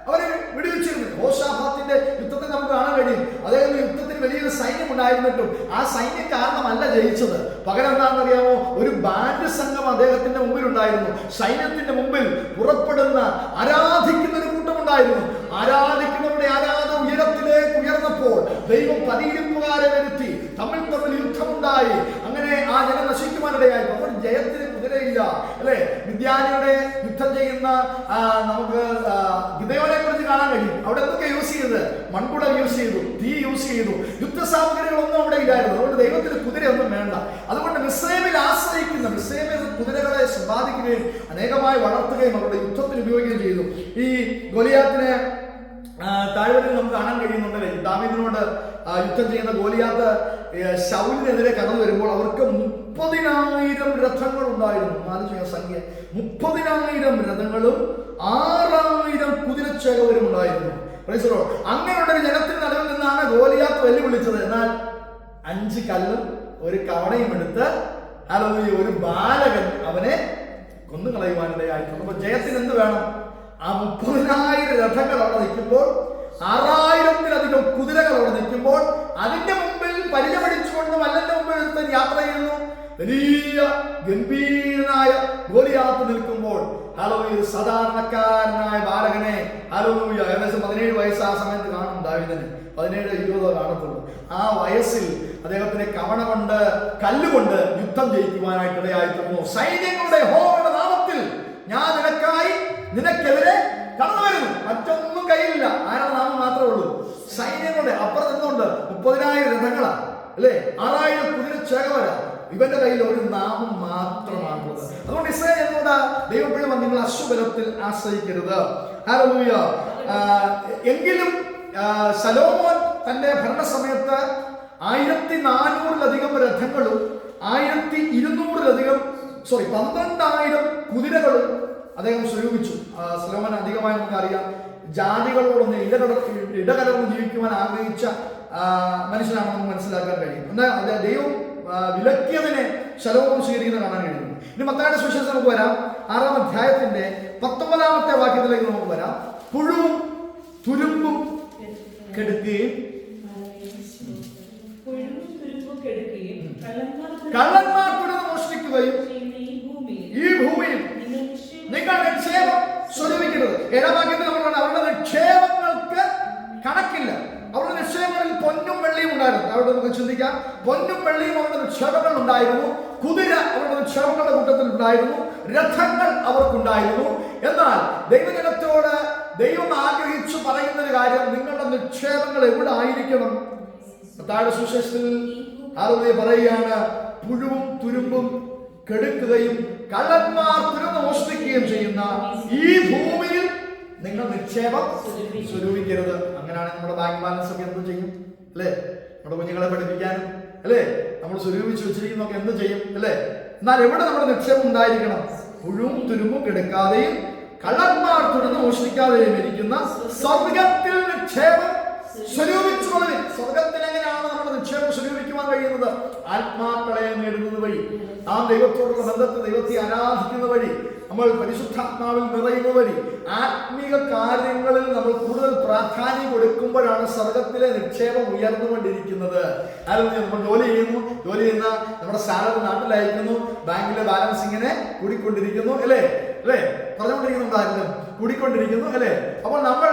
അവരെ വിടുവിച്ചിരുന്നു. യോശാഫാത്തിന്റെ യുദ്ധത്തിൽ നമുക്ക് കാണാൻ കഴിയും. അദ്ദേഹം യുദ്ധത്തിന് വലിയൊരു സൈന്യം ഉണ്ടായിരുന്നിട്ടും ആ സൈന്യം കാരണമല്ല ജയിച്ചത്. പകരം എന്താണെന്നറിയാമോ? ഒരു ബാൻഡ് സംഘം അദ്ദേഹത്തിന്റെ മുമ്പിൽ ഉണ്ടായിരുന്നു. സൈന്യത്തിന്റെ മുമ്പിൽ പുറപ്പെടുന്ന ആരാധിക്കുന്ന ഒരു കൂട്ടമുണ്ടായിരുന്നു. ആരാധിക്കുന്നവരുടെ ആരാധന ഉയരത്തിലേക്ക് ഉയർന്നപ്പോൾ ദൈവം പതിയിരിപ്പുകാരെ വരുത്തി തമ്മിൽ യുദ്ധമുണ്ടായി. അങ്ങനെ ആ ജനം നശിക്കുവാനിടയായി. അപ്പോൾ ജയത്തിന് കുതിരയില്ല അല്ലെ? വിദ്യാനിയുടെ യുദ്ധം ചെയ്യുന്ന നമുക്ക് ഗിദെയോനെ കുറിച്ച് കാണാൻ കഴിയും. അവിടെ എന്തൊക്കെ യൂസ് ചെയ്തത്? മൺകുടം യൂസ് ചെയ്തു, തീ യൂസ് ചെയ്തു. യുദ്ധ സാമഗ്രികളൊന്നും അവിടെ ഇല്ലായിരുന്നു. അതുകൊണ്ട് ദൈവത്തിന് കുതിരയൊന്നും വേണ്ട. അതുകൊണ്ട് മിസ്രൈമിൽ ആശ്രയിക്കുന്ന മിസ്രൈമിൽ കുതിരകളെ സമ്പാദിക്കുകയും അനേകമായി വളർത്തുകയും അവരുടെ യുദ്ധത്തിന് ഉപയോഗിക്കുകയും ചെയ്തു. ഈ ഗോലിയാത്തിനെ താഴ്വരയിൽ നമുക്ക് കാണാൻ കഴിയുന്നുണ്ടല്ലേ? ദാവീദിനോട് യുദ്ധം ചെയ്യുന്ന ഗോലിയാത്ത് ശൗലിനെതിരെ കടന്നു വരുമ്പോൾ അവർക്ക് 30,000 രഥങ്ങൾ ഉണ്ടായിരുന്നു. ആലോചിച്ച സംഖ്യ 30,000 രഥങ്ങളും 6,000 കുതിരച്ചേകവരും ഉണ്ടായിരുന്നു. അങ്ങനെയുള്ള ഒരു ജനത്തിന് നടുവിൽ നിന്നാണ് ഗോലിയാത്ത് വെല്ലുവിളിച്ചത്. എന്നാൽ 5 കല്ലും ഒരു കവണയും എടുത്ത് ഒരു ബാലകൻ അവനെ കൊന്നുകളയുവാനിടയായിട്ടുണ്ട്. അപ്പൊ ജയത്തിന് എന്ത് വേണം? ആ 30,000 രഥങ്ങൾ അവിടെ നിൽക്കുമ്പോൾ, 6,000-ലധികം കുതിരകൾ അവിടെ നിൽക്കുമ്പോൾ, അതിന്റെ മുമ്പിൽ പരിചയപിടിച്ചുകൊണ്ട് മല്ലന്റെ മുമ്പിൽ ഒരുത്തൻ യാത്ര ചെയ്യുന്നു. വലിയ ഗംഭീരനായ ഗോലിയാത്ത് നിൽക്കുമ്പോൾ സാധാരണക്കാരനായ ബാലകനെ ഏകദേശം 17 വയസ്സ് ആ സമയത്ത് കാണും ദാവീദിന്. 17-20 കാണത്തുള്ളൂ. ആ വയസ്സിൽ അദ്ദേഹത്തിന് കവണ കൊണ്ട് കല്ലുകൊണ്ട് യുദ്ധം ജയിക്കുവാനായിട്ട് ഇടയായിത്തീർന്നു. സൈന്യങ്ങളുടെ യഹോവയുടെ നാമത്തിൽ ഞാൻ നിനക്കെതിരെ കടന്നു വരുന്നു. മറ്റൊന്നും കയ്യിലില്ല. ആരുടെ നാമം മാത്രമേ ഉള്ളൂ. സൈന്യങ്ങളുടെ അപ്പുറത്ത് നിന്നുകൊണ്ട് 30,000 രഥങ്ങളാണ് അല്ലെ? 6,000 കുതിരച്ചേകവരാ. ഇവന്റെ കയ്യിൽ ഒരു നാമം മാത്രമാണുള്ളത്. അതുകൊണ്ട് ഇസ്രായേൽ എന്നോട് ദൈവപ്രിയ നിങ്ങൾ അശ്വബലത്തിൽ ആശ്രയിക്കരുത്. ഹല്ലേലൂയ. എങ്കിലും ശലോമോൻ തന്റെ ഭരണസമയത്ത് 1,400-ലധികം രഥങ്ങളും 12,000 കുതിരകളും അദ്ദേഹം സ്വരൂപിച്ചു. ശലോമോൻ അധികമായി നമുക്കറിയാം ജാതികളോടൊന്ന് ഇടകലർന്ന് ജീവിക്കുവാൻ ആഗ്രഹിച്ച മനുഷ്യനാണെന്ന് നമുക്ക് മനസ്സിലാക്കാൻ കഴിയും. എന്നാൽ ദൈവം വിലക്കിയതിനെ ശലോമോൻ സ്വീകരിക്കുന്ന കാണാൻ കഴിയുന്നു. ഇനി മത്തായിയുടെ സുവിശേഷം നമുക്ക് വരാം. 6-ാം അധ്യായത്തിന്റെ 19-ാമത്തെ വാക്യത്തിലേക്ക് നമുക്ക് വരാം. പുഴുവും തുരുമ്പും കെടുക്കുകയും കള്ളന്മാർ തുരന്ന് മോഷ്ടിക്കുകയും ഈ ഭൂമിയിൽ നിങ്ങൾ നിക്ഷേപം സ്വരൂപിക്കരുത്. 7-ാം വാക്യത്തിൽ നമ്മൾ അവരുടെ നിക്ഷേപങ്ങൾക്ക് കണക്കില്ല. അവരുടെ നിക്ഷേപങ്ങളിൽ പൊന്നും വെള്ളിയും ഉണ്ടായിരുന്നു. അവിടെ നമുക്ക് ചിന്തിക്കാം. പൊന്നും വെള്ളിയും അവരുടെ നിക്ഷേപങ്ങൾ ഉണ്ടായിരുന്നു. കുതിര അവരുടെ നിക്ഷേപങ്ങളുടെ കൂട്ടത്തിൽ ഉണ്ടായിരുന്നു. രഥങ്ങൾ അവർക്കുണ്ടായിരുന്നു. എന്നാൽ ദൈവജനത്തോട് ദൈവം ആഗ്രഹിച്ചു പറയുന്ന ഒരു കാര്യം, നിങ്ങളുടെ നിക്ഷേപങ്ങൾ എവിടെ ആയിരിക്കണം? മത്തായിയുടെ സുവിശേഷത്തിൽ പറയുകയാണ്, പുഴുവും തുരുമ്പും കെടുക്കുകയും കള്ളന്മാർ തുരന്ന് മോഷ്ടിക്കുകയും ചെയ്യുന്ന ഈ ഭൂമിയിൽ നിങ്ങൾ നിക്ഷേപം സ്വരൂപിക്കരുത്. അങ്ങനെയാണെങ്കിൽ നമ്മുടെ ബാങ്ക് ബാലൻസ് ഒക്കെ എന്ത് ചെയ്യും അല്ലേ? നമ്മുടെ കുഞ്ഞുങ്ങളെ പഠിപ്പിക്കാനും അല്ലേ നമ്മൾ സ്വരൂപിച്ച് വെച്ചിരിക്കുന്നൊക്കെ എന്ത് ചെയ്യും അല്ലേ? എന്നാൽ എവിടെ നമ്മുടെ നിക്ഷേപം ഉണ്ടായിരിക്കണം? പുഴുവും തുരുമ്പും കെടുക്കാതെയും കള്ളന്മാർ തുരന്ന് മോഷ്ടിക്കാതെയും ഇരിക്കുന്ന സ്വർഗത്തിൽ നിക്ഷേപം സ്വരൂപിച്ചുകൊള്ളു. സ്വർഗത്തിൽ എങ്ങനെയാണ് നമ്മുടെ നിക്ഷേപം സ്വരൂപിക്കുവാൻ കഴിയുന്നത്? ആത്മാക്കളെ നേടുന്നത് വഴി, ആ ദൈവത്തോടുള്ള ബന്ധത്തിൽ ദൈവത്തെ ആരാധിക്കുന്ന വഴി, നമ്മൾ പരിശുദ്ധാത്മാവിൽ നിറയുന്ന വഴി, ആത്മീക കാര്യങ്ങളിൽ നമ്മൾ കൂടുതൽ പ്രാധാന്യം കൊടുക്കുമ്പോഴാണ് സ്വർഗത്തിലെ നിക്ഷേപം ഉയർന്നുകൊണ്ടിരിക്കുന്നത്. അല്ലെങ്കിൽ നമ്മൾ ജോലി ചെയ്യുന്ന നമ്മുടെ സാലറി നാട്ടിൽ അയക്കുന്നു, ബാങ്കിലെ ബാലൻസ് ഇങ്ങനെ കൂടിക്കൊണ്ടിരിക്കുന്നു അല്ലേ പറഞ്ഞുകൊണ്ടിരിക്കുന്നുണ്ടായിരുന്നു, കൂടിക്കൊണ്ടിരിക്കുന്നു അല്ലേ? അപ്പോൾ നമ്മൾ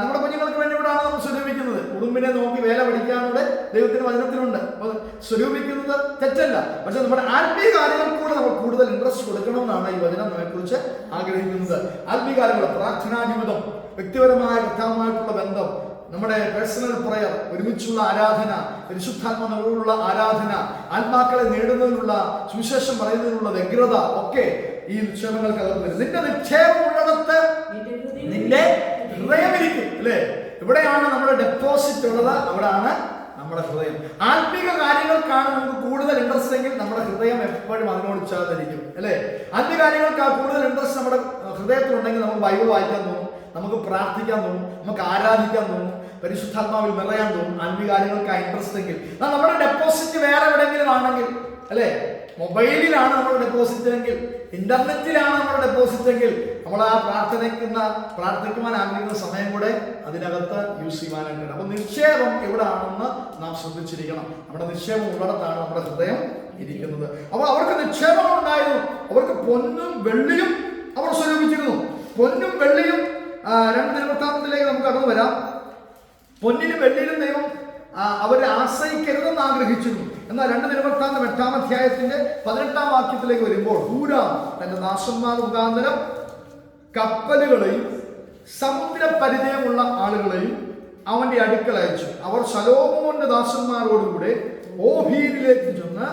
നമ്മുടെ കുഞ്ഞുങ്ങൾക്ക് വേണ്ടി ഇവിടെയാണ് നമ്മൾ സ്വരൂപിക്കുന്നത്. ഉടുമ്പിനെ നോക്കി വേല പഠിക്കാനുള്ള ദൈവത്തിന്റെ വചനത്തിലുണ്ട്. അപ്പോൾ സ്വരൂപിക്കുന്നത് തെറ്റല്ല. പക്ഷെ നമ്മുടെ ആത്മീയ കാര്യങ്ങൾക്കൂടെ നമ്മൾ കൂടുതൽ ഇൻട്രസ്റ്റ് കൊടുക്കണമെന്നാണ് ഈ വചനം നമ്മെക്കുറിച്ച് ആഗ്രഹിക്കുന്നത്. ആത്മീയ കാര്യങ്ങൾ, പ്രാർത്ഥനാ ജീവിതം, വ്യക്തിപരമായ കർത്താവുമായിട്ടുള്ള ബന്ധം, നമ്മുടെ പേഴ്സണൽ പ്രയർ, ഒരുമിച്ചുള്ള ആരാധന, പരിശുദ്ധാത്മാവിലുള്ള ആരാധന, ആത്മാക്കളെ നേടുന്നതിനുള്ള, സുവിശേഷം പറയുന്നതിനുള്ള വ്യഗ്രത ഒക്കെ ഈ നിക്ഷേപങ്ങൾക്ക് അകത്ത് വരും. നിന്റെ നിക്ഷേപം ഉള്ളിടത്ത് നിന്റെ ഹൃദയമിരിക്കും, അല്ലേ? ഇവിടെയാണ് നമ്മുടെ ഡെപ്പോസിറ്റ് ഉള്ളത്, അവിടെയാണ് നമ്മുടെ ഹൃദയം. ആത്മീക കാര്യങ്ങൾക്കാണ് നമുക്ക് കൂടുതൽ ഇൻട്രസ്റ്റ് എങ്കിൽ നമ്മുടെ ഹൃദയം എപ്പോഴും അതിനോട് ചേർന്നിരിക്കും, അല്ലേ? ആത്മീയ കാര്യങ്ങൾക്കാണ് കൂടുതൽ ഇൻട്രസ്റ്റ് നമ്മുടെ ഹൃദയത്തിലുണ്ടെങ്കിൽ നമുക്ക് ബൈബിൾ വായിക്കാൻ തോന്നും, നമുക്ക് പ്രാർത്ഥിക്കാൻ തോന്നും, നമുക്ക് ആരാധിക്കാൻ തോന്നും, പരിശുദ്ധാത്മാവിൽ നിറയാൻ തോന്നും. ആത്മീയ കാര്യങ്ങൾക്ക് ഇൻട്രസ്റ്റ് എങ്കിൽ നമ്മുടെ ഡെപ്പോസിറ്റ് വേറെ എവിടെയെങ്കിലും ആണെങ്കിൽ, അല്ലേ? മൊബൈലിലാണ് നമ്മുടെ ഡെപ്പോസിറ്റ് എങ്കിൽ, ഇന്റർനെറ്റിലാണ് നമ്മുടെ ഡെപ്പോസിറ്റ് എങ്കിൽ, നമ്മൾ ആ പ്രാർത്ഥിക്കുവാൻ ആഗ്രഹിക്കുന്ന സമയം കൂടെ അതിനകത്ത് യൂസ് ചെയ്യുവാനായിട്ട്. അപ്പൊ നിക്ഷേപം എവിടെയാണെന്ന് നാം ശ്രദ്ധിച്ചിരിക്കണം. നമ്മുടെ നിക്ഷേപം ഉള്ളിടത്താണ് നമ്മുടെ ഹൃദയം ഇരിക്കുന്നത്. അപ്പൊ അവർക്ക് നിക്ഷേപം ഉണ്ടായിരുന്നു. അവർക്ക് പൊന്നും വെള്ളിയും അവർ സ്വരൂപിച്ചിരുന്നു. പൊന്നും വെള്ളിയും 2 ദിനവൃത്താന്തത്തിലേക്ക് നമുക്ക് കടന്നു വരാം. പൊന്നിനും വെള്ളിയിലും ദൈവം അവരെ ആശ്രയിക്കരുതെന്ന് ആഗ്രഹിച്ചിരുന്നു. എന്നാൽ 2 ദിനവൃത്താന്തം 8-ാം അധ്യായത്തിന്റെ 18-ാം വാക്യത്തിലേക്ക് വരുമ്പോൾ ഹൂരാം തന്റെ ദാസന്മാർ മുഖാന്തരം കപ്പലുകളെയും സമുദ്ര പരിചയമുള്ള ആളുകളെയും അവന്റെ അടുക്കൽ അയച്ചു. അവർ ശലോമോന്റെ ദാസന്മാരോടുകൂടെ ഓഫീരിലേക്ക് ചെന്ന്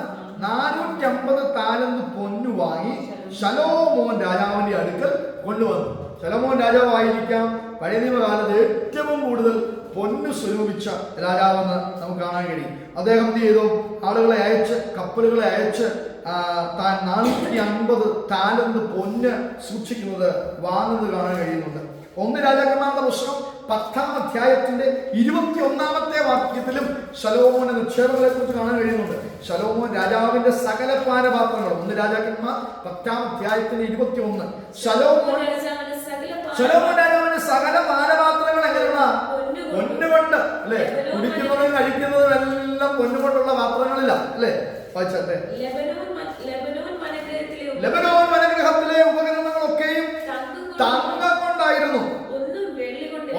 450 താലന്ത് പൊന്നു വാങ്ങി ശലോമോൻ രാജാവിന്റെ അടുക്കൽ കൊണ്ടുവന്നു. ശലോമോൻ രാജാവായിരിക്കാം പഴയ നിയമകാലത്ത് ഏറ്റവും കൂടുതൽ പൊന്നു സ്വരൂപിച്ച രാജാവെന്ന് നമുക്ക് കാണാൻ കഴിയും. അദ്ദേഹം എന്ത് ചെയ്തു? ആളുകളെ അയച്ച്, കപ്പലുകളെ അയച്ച് താൻ 450 താലന്ത് പൊന്ന് സൂക്ഷിക്കുന്നത്, വാങ്ങുന്നത് കാണാൻ കഴിയുന്നുണ്ട്. 1 രാജാക്കന്മാരുടെ പുസ്തകം 10-ാം അധ്യായത്തിന്റെ 21-ാമത്തെ വാക്യത്തിലും ശലോമോന്റെ നിക്ഷേപങ്ങളെ കുറിച്ച് കാണാൻ കഴിയുന്നുണ്ട്. ശലോമോൻ രാജാവിന്റെ സകല പാനപാത്രങ്ങൾ, 1 രാജാക്കന്മാർ 10-ാം അധ്യായത്തിന്റെ 21. ശലോമോൻ രാജാവിന്റെ സകല പാനപാത്രങ്ങൾ എങ്ങനെയുള്ള? പൊന്നുകൊണ്ട്, അല്ലെ? കുടിക്കുന്നതും കഴിക്കുന്നതും എല്ലാം പൊന്നുകൊണ്ടുള്ള പാത്രങ്ങളില്ല, അല്ലെ? വായിച്ചേ. ലെബനോൻ വനഗ്രഹത്തിലെ ഉപകരണങ്ങളൊക്കെയും തങ്കം കൊണ്ടായിരുന്നു.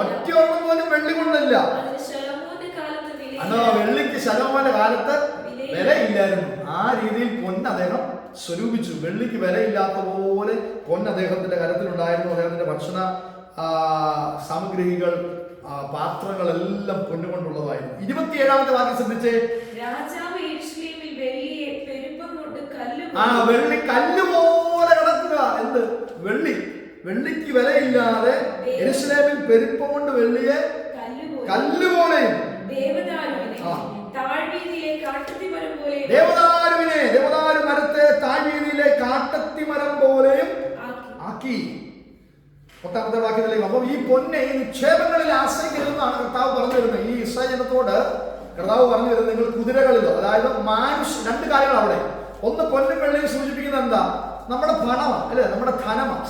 ഒറ്റയൊന്നും പോലും വെള്ളി കൊണ്ടല്ല. അന്നാ വെള്ളിക്ക് ശലോമോന്റെ കാലത്ത് വിലയില്ലായിരുന്നു. ആ രീതിയിൽ പൊന്ന് അദ്ദേഹം സ്വരൂപിച്ചു. വെള്ളിക്ക് വിലയില്ലാത്ത പോലെ പൊന്ന് അദ്ദേഹത്തിന്റെ കരത്തിലുണ്ടായിരുന്നു. അദ്ദേഹത്തിന്റെ ഭക്ഷണ സാമഗ്രികൾ, പാത്രങ്ങളെല്ലാം പൊന്നുകൊണ്ടുള്ളതായിരുന്നു. 27-ാമത്തെ വാക്യം ശ്രദ്ധിച്ചേ. വെള്ളി കല്ല് പോലെ കിടക്കുക. എന്ത്? വെള്ളിക്ക് വിലയില്ലാതെ യെരൂശലേമിൽ പെരുപ്പം കൊണ്ട് വെള്ളിയെ കല്ലുപോലെയും ദേവദാരു മരത്തെ താഴ്വീതിയിലെ കാട്ടത്തിമരം പോലെയും ആക്കി. 8-ാമത്തെ വാക്യത്തിലേക്ക്. അപ്പം ഈ പൊന്നെ ഈ നിക്ഷേപങ്ങളിൽ ആശ്രയിക്കരുതെന്നാണ് കർത്താവ് പറഞ്ഞു വരുന്നത്. ഈ ഇസ്രായേൽ ജനത്തോട് കർത്താവ് പറഞ്ഞു വരുന്നത്, നിങ്ങൾ കുതിരകളിലോ, അതായത് 2 കാര്യങ്ങൾ അവിടെ. ഒന്ന്, പൊന്നും വെള്ളിയും സൂചിപ്പിക്കുന്നത് എന്താ? നമ്മുടെ പണമാണ്, അല്ലെ? നമ്മുടെ ധനമാണ്,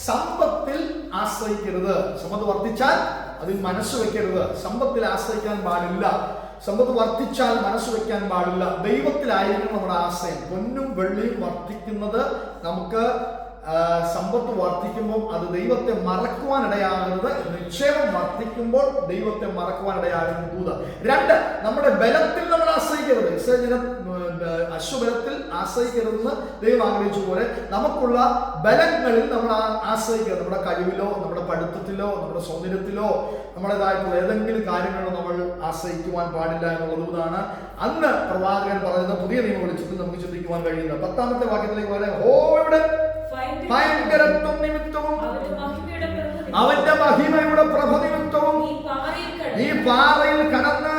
സമ്പത്തിൽ ആശ്രയിക്കരുത്. സമ്പത്ത് വർദ്ധിച്ചാൽ അതിൽ മനസ്സ് വെക്കരുത്. സമ്പത്തിൽ ആശ്രയിക്കാൻ പാടില്ല. സമ്പത്ത് വർദ്ധിച്ചാൽ മനസ്സ് വെക്കാൻ പാടില്ല. ദൈവത്തിലായിരിക്കണം നമ്മുടെ ആശ്രയം. പൊന്നും വെള്ളിയും വർദ്ധിക്കുന്നത് നമുക്ക് സമ്പത്ത് വർദ്ധിക്കുമ്പോൾ അത് ദൈവത്തെ മറക്കുവാനിടയാകരുത്. നിക്ഷേപം വർദ്ധിക്കുമ്പോൾ ദൈവത്തെ മറക്കുവാനിടയാകുന്ന ദൂത. 2, നമ്മുടെ ബലത്തിൽ നമ്മൾ ആശ്രയിക്കരുത്. അശ്വബലത്തിൽ ആശ്രയിക്കരുതെന്ന് ദൈവം ആഗ്രഹിച്ച പോലെ നമുക്കുള്ള ബലങ്ങളിൽ നമ്മൾ ആശ്രയിക്കരുത്. നമ്മുടെ കഴിവിലോ, നമ്മുടെ പഠിത്തത്തിലോ, നമ്മുടെ സൗന്ദര്യത്തിലോ, നമ്മുടേതായിട്ടുള്ള ഏതെങ്കിലും കാര്യങ്ങളോ നമ്മൾ ആശ്രയിക്കുവാൻ പാടില്ല എന്നുള്ളതാണ് അന്ന് പ്രവാചകൻ പറയുന്ന പുതിയ നിയമ വെളിച്ചത്തിൽ നമുക്ക് ചിന്തിക്കുവാൻ കഴിയുന്നത്. 10-ാമത്തെ വാക്യത്തിലേക്ക് പറയാം. യഹോവയുടെ ഭയങ്കരത്വം നിമിത്തവും അവന്റെ മഹിമയുടെ പ്രഭ നിമിത്തവും ഈ പാറയിൽ കടന്ന്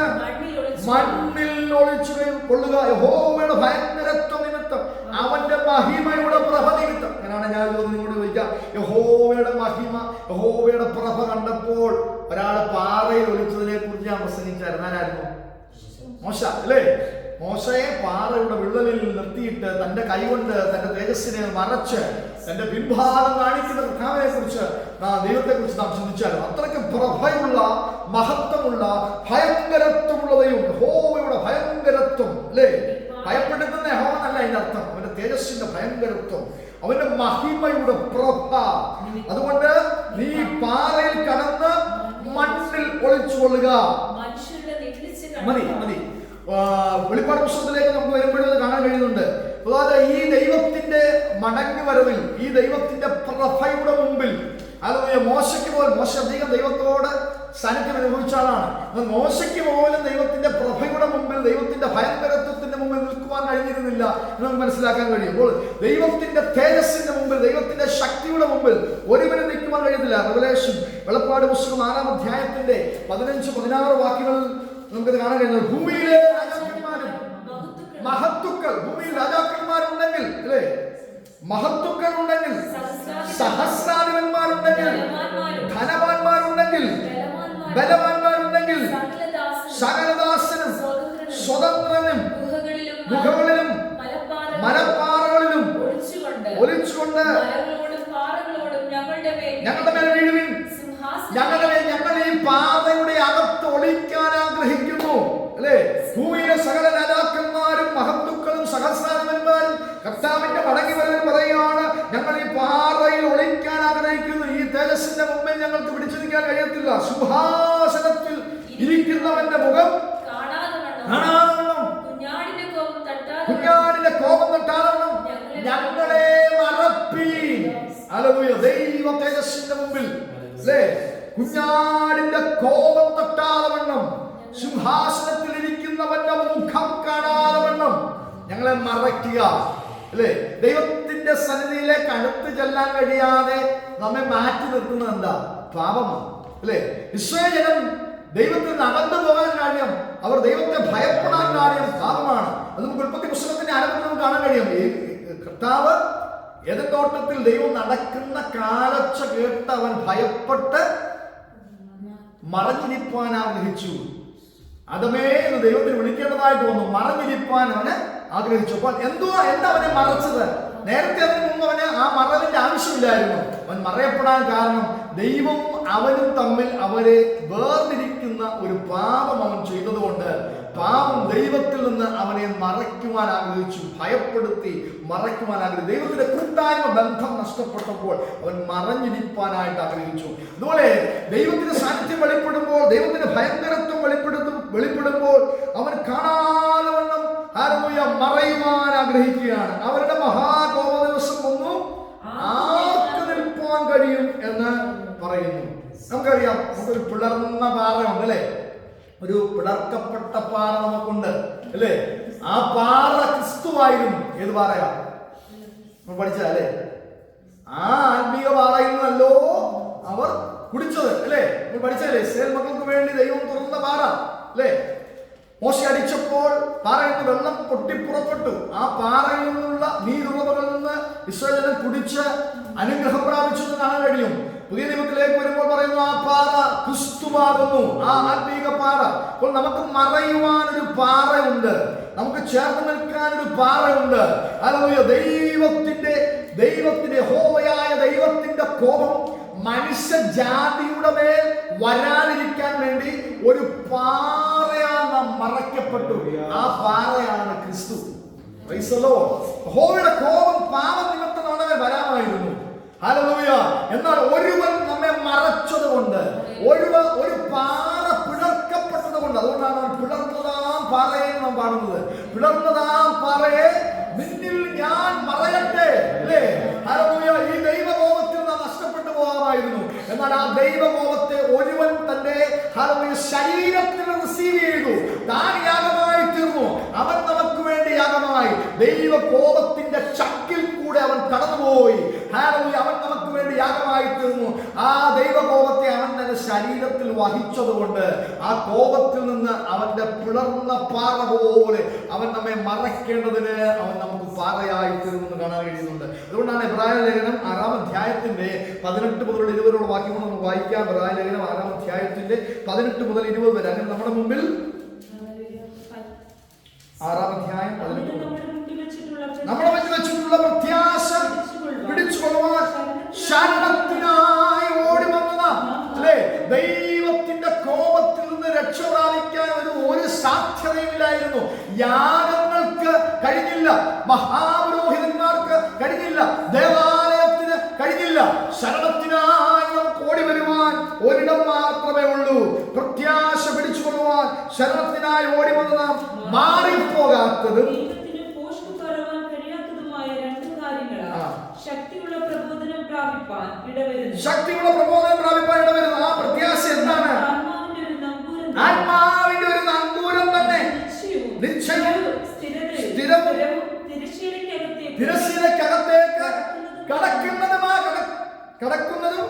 മണ്ണിൽ ഒളിച്ചു കൊള്ളുക. യഹോവയുടെ ഭയങ്കരത്വം നിമിത്തം, അവന്റെ മഹിമയുടെ പ്രഭ നിമിത്തം. അങ്ങനെയാണ് ഞാൻ നിങ്ങളോട് ചോദിക്കാം. യഹോവയുടെ മഹിമ, യഹോവയുടെ പ്രഭ കണ്ടപ്പോൾ ഒരാൾ പാറയിൽ ഒളിച്ചതിനെ കുറിച്ച് ഞാൻ പ്രസംഗിച്ചായിരുന്നു. ആരായിരുന്നു? മോശ, അല്ലേ? മോശയെ പാറയുടെ വിള്ളലിൽ നിർത്തിയിട്ട് തന്റെ കൈകൊണ്ട് തന്റെ തേജസ്സിനെ മറച്ച് തന്റെ പിൻഭാഗം കാണിക്കുന്ന കർത്താവിനെ കുറിച്ച്, ദൈവത്തെ കുറിച്ച് നാം ചിന്തിച്ചാലും അത്രയ്ക്ക് പ്രഭയുള്ള, മഹത്വമുള്ള, ഭയങ്കരത്വമുള്ള ദൈവം. യഹോവയുടെ ഭയങ്കരത്വം, അല്ലേ? ഭയപ്പെടുത്തുന്ന യഹോവ എന്നല്ല അതിന്റെ അർത്ഥം. അവന്റെ തേജസ്സിന്റെ ഭയങ്കരത്വം, അവന്റെ മഹിമയുടെ പ്രഭ. അതുകൊണ്ട് നീ പാറയിൽ കടന്ന് മണ്ണിൽ ഒളിച്ചുകൊള്ളുക. മതി. വെളിപ്പാട് പുസ്തകത്തിലേക്ക് നമുക്ക് വരുമ്പോഴും അത് കാണാൻ കഴിയുന്നുണ്ട്. അതായത് ഈ ദൈവത്തിന്റെ മടങ്ങി വരവിൽ, ഈ ദൈവത്തിന്റെ പ്രഭയുടെ മുമ്പിൽ, അത് മോശയ്ക്ക് പോലും, മോശ അധികം ദൈവത്തോട് സാന്നിധ്യം അനുഭവിച്ച ആളാണ്. മോശയ്ക്ക് പോലും ദൈവത്തിന്റെ പ്രഭയുടെ മുമ്പിൽ, ദൈവത്തിന്റെ ഭയങ്കരത്വത്തിന്റെ മുമ്പിൽ നിൽക്കുവാൻ കഴിഞ്ഞിരുന്നില്ല എന്ന് നമുക്ക് മനസ്സിലാക്കാൻ കഴിയുമ്പോൾ ദൈവത്തിന്റെ തേജസ്സിന്റെ മുമ്പിൽ, ദൈവത്തിന്റെ ശക്തിയുടെ മുമ്പിൽ ഒരുവനും നിൽക്കുവാൻ കഴിയുന്നില്ല. റെവലേഷൻ വെളിപ്പാട് പുസ്തകം 4-ാം അധ്യായത്തിന്റെ 15-16 വാക്യങ്ങളിൽ നമുക്കത് കാണാൻ കഴിയുന്നത്. ഭൂമിയിലെ രാജാക്കന്മാരും മഹത്തുക്കൾ, ഭൂമിയിൽ രാജാക്കന്മാരുണ്ടെങ്കിൽ അല്ലേ, മഹത്തുക്കൾ ഉണ്ടെങ്കിൽ, സഹസ്രാധിപന്മാരുണ്ടെങ്കിൽ, ധനവാന്മാരുണ്ടെങ്കിൽ, ബലവാന്മാരുണ്ടെങ്കിൽ, സകലദാസനും സ്വതന്ത്രനും ഗുഹകളിലും മലപ്പാറകളിലും ഒളിച്ചുകൊണ്ട് ഞങ്ങളുടെ മേൽ വീഴുവിൻ, ഞങ്ങൾ ഈ പാതയുടെ അകത്ത് ഒളിക്കാൻ ആഗ്രഹിക്കുന്നു അല്ലേ. ഭൂമിയിലെ സകല രാജാക്കന്മാരും മഹത്തുക്കളും സഹസ്രാധിപന്മാരും കർത്താവിന്റെ മടങ്ങി വരവിൽ പറയുകയാണ്, ഞങ്ങൾ ഈ പാറയിൽ ഒളിക്കാൻ ആഗ്രഹിക്കുന്നു. ഈ തേജസ്സിന്റെ മുമ്പിൽ ഞങ്ങൾക്ക് പിടിച്ചു നിൽക്കാൻ കഴിയത്തില്ല. സിംഹാസനത്തിൽ ഇരിക്കുന്നവന്റെ മുഖം കാണാതവണ്ണം, കുഞ്ഞാടിന്റെ കോപം തട്ടാതവണ്ണം ഞങ്ങളെ മറപ്പീൻ. ഹല്ലേലൂയ. ദൈവ തേജസ്സിന്റെ മുമ്പിൽ അല്ലേ, കുഞ്ഞാടിന്റെ കോപം തട്ടാതവണ്ണം, സിംഹാസനത്തിൽ ഇരിക്കുന്നവന്റെ മുഖം കാണാതവണ്ണം ഞങ്ങളെ മറയ്ക്കുക അല്ലേ. ദൈവത്തിന്റെ സന്നിധിയിലേക്ക് അടുത്ത് ചെല്ലാൻ കഴിയാതെ നമ്മെ മാറ്റി നിർത്തുന്നത് എന്താ? പാപമാണ് അല്ലേ. ഇസ്രായേൽ ജനം ദൈവത്തിൽ നടന്നു പോകാൻ കാര്യം, അവർ ദൈവത്തെ ഭയപ്പെടാൻ കാര്യം പാപമാണ്. അത് നമുക്ക് ഉൽപ്പത്തി പുസ്തകത്തിന്റെ ആരംഭത്തിൽ നമുക്ക് കാണാൻ കഴിയും. കർത്താവ് ഏതൻ തോട്ടത്തിൽ ദൈവം നടക്കുന്ന കാലൊച്ച കേട്ട് അവൻ ഭയപ്പെട്ട് മറഞ്ഞിരിപ്പാൻ ആഗ്രഹിച്ചു. അതമേ എന്ന് ദൈവത്തിന് വിളിക്കേണ്ടതായിട്ട് വന്നു. മറഞ്ഞിരിപ്പാൻ അവന് ആഗ്രഹിച്ചു. അപ്പോൾ എന്താ അവനെ മറച്ചത്? നേരത്തെ അതിന് മുമ്പ് അവന് ആ മറവിന്റെ ആവശ്യമില്ലായിരുന്നു. അവൻ മറയപ്പെടാൻ കാരണം ദൈവവും അവനും തമ്മിൽ അവരെ വേർതിരിക്കുന്ന ഒരു പാപം അവൻ ചെയ്തതുകൊണ്ട് പാപം ദൈവത്തിൽ നിന്ന് അവനെ മറയ്ക്കുവാൻ ആഗ്രഹിച്ചു, ഭയപ്പെടുത്തി മറയ്ക്കുവാൻ ആഗ്രഹിച്ചു. ദൈവത്തിന്റെ കൂട്ടായ്മ ബന്ധം നഷ്ടപ്പെട്ടപ്പോൾ അവൻ മറഞ്ഞിരിപ്പാനായിട്ട് ആഗ്രഹിച്ചു. അതുപോലെ ദൈവത്തിന്റെ സാന്നിധ്യം വെളിപ്പെടുമ്പോൾ, ദൈവത്തിന്റെ ഭയങ്കരത്വം വെളിപ്പെടുമ്പോൾ അവൻ കാണാതവണ്ണം മറയുവാൻ ആഗ്രഹിക്കുകയാണ്. അവരുടെ മഹാകോപ ദിവസം ഒന്നും ആർക്ക് നിൽപ്പാൻ കഴിയും എന്ന് പറയുന്നു. നമുക്കറിയാം, നമുക്കൊരു പിളർന്ന പാറയുണ്ട് അല്ലേ, ഒരു പിളർക്കപ്പെട്ട പാറ നമുക്കുണ്ട് അല്ലേ. ആ പാറ ക്രിസ്തുവായിരുന്നു. ഏത് പാറയാ? നമ്മൾ പഠിച്ചല്ലേ, ആ ആത്മീയ പാറയിൽ നിന്നല്ലോ അവർ കുടിച്ചത് അല്ലേ. നമ്മൾ പഠിച്ചല്ലേ, ഇസ്രായേൽ മക്കൾക്ക് വേണ്ടി ദൈവം തുറന്ന പാറ അല്ലേ. മോശ അടിച്ചപ്പോൾ പാറയിൽ നിന്ന് വെള്ളം പൊട്ടിപ്പുറപ്പെട്ടു. ആ പാറയിൽ നിന്നുള്ള നീരുറവകളിൽ നിന്ന് ഇസ്രായേൽ ജനം കുടിച്ച് അനുഗ്രഹം പ്രാപിച്ചു എന്ന് കാണാൻ കഴിയും. പുതിയ നിയമത്തിലേക്ക് വരുമ്പോൾ പറയുന്നു, ആ പാറ ക്രിസ്തുവാകുന്നു, ആ ആത്മീക പാറ. അപ്പോൾ നമുക്ക് മറയുവാൻ ഒരു പാറയുണ്ട്, നമുക്ക് ചേർന്ന് നിൽക്കാൻ ഒരു പാറയുണ്ട്. ഹല്ലേലൂയ. ദൈവത്തിന്റെ യഹോവയായ ദൈവത്തിന്റെ കോപം മനുഷ്യജാതിയുടെ മേൽ വരാതിരിക്കാൻ വേണ്ടി ഒരു പാറയാൽ നാം മറയ്ക്കപ്പെട്ടു. ആ പാറയാണ് ക്രിസ്തു. യഹോവയുടെ കോപം പാപം നിമിത്തം നമ്മുടെ മേൽ വരാമായിരുന്നു. ഹല്ലേലൂയ. എന്നാൽ ഒരുവൻ നമ്മെ മറച്ചത് കൊണ്ട്, ഒരു പാറ പിളർക്കപ്പെട്ടത് കൊണ്ട്, അതുകൊണ്ടാണ് അവൻ പിളർന്നതാം പാറയെ നാം പാടുന്നത്. പിളർന്നതാം പാറയെ നിന്നിൽ ഞാൻ മറയട്ടെ അല്ലേ. ഹല്ലേലൂയ. ഈ ദൈവകോപത്തിൽ നാം നഷ്ടപ്പെട്ടു പോകാമായിരുന്നു. എന്നാൽ ആ ദൈവകോപത്തെ ഒരുവൻ തന്റെ ശരീരത്തിൽ റിസീവ് ചെയ്തു. താൻ യാഗമായി തീർന്നു. അവൻ നമുക്ക് വേണ്ടി യാഗമായി. ദൈവകോപത്തിന്റെ ചക്കിൽ കൂടെ അവൻ കടന്നുപോയി. അവൻ നമുക്ക് വേണ്ടി യാഗമായി തീർന്നു. ആ ദൈവകോപത്തെ അവൻ തന്റെ ശരീരത്തിൽ വഹിച്ചതുകൊണ്ട് ആ കോപത്തിൽ നിന്ന് അവന്റെ പിളർന്ന പാറ പോലെ അവൻ നമ്മെ മറയ്ക്കേണ്ടതിന് അവൻ നമുക്ക് പാറയായി തീർന്നു കാണാൻ കഴിയുന്നുണ്ട്. അതുകൊണ്ടാണ് എബ്രായ ലേഖനം 6-ാം അധ്യായത്തിന്റെ 18 മുതൽ 20 വാക്യങ്ങൾ നമുക്ക് വായിക്കാം. എബ്രായ ലേഖനം 6-ാം അധ്യായത്തിന്റെ 18 മുതൽ 20 വരെ. അങ്ങനെ നമ്മുടെ മുമ്പിൽ 6-ാം അധ്യായം 18 നമ്മുടെ മുന്നിൽ വെച്ചിട്ടുള്ള പ്രത്യാശ പിടിച്ചുകൊള്ളുവാൻ ശരണത്തിനായി ഓടി വന്നതാ അല്ലേ. ദൈവത്തിന്റെ കോപത്തിൽ നിന്ന് രക്ഷ പ്രാപിക്കാൻ ഒരു സാധ്യതയുമില്ലായിരുന്നു. യാഗങ്ങൾക്ക് കഴിഞ്ഞില്ല, മഹാപുരോഹിതന്മാർക്ക് കഴിഞ്ഞില്ല, ദേവാലയത്തിന് കഴിഞ്ഞില്ല. ശരണത്തിനായി നമുക്ക് ഓടി വരുവാൻ ഒരിടം മാത്രമേ ഉള്ളൂ. പ്രത്യാശ പിടിച്ചുകൊള്ളുവാൻ ശരണത്തിനായി ഓടി വന്ന നാം മാറിപ്പോകാത്തതും ശക്തിയുള്ള പ്രബോധനം പ്രാപിപ്പാൻ ഇടവരുന്നു. ആ പ്രത്യാശ എന്താണ്? ആത്മാവിന്റെ ഒരു നങ്കൂരം തന്നെ നിശ്ചയവും സ്ഥിരവും തിരശ്ശീലക്കകത്തേക്ക് കടക്കുന്നതും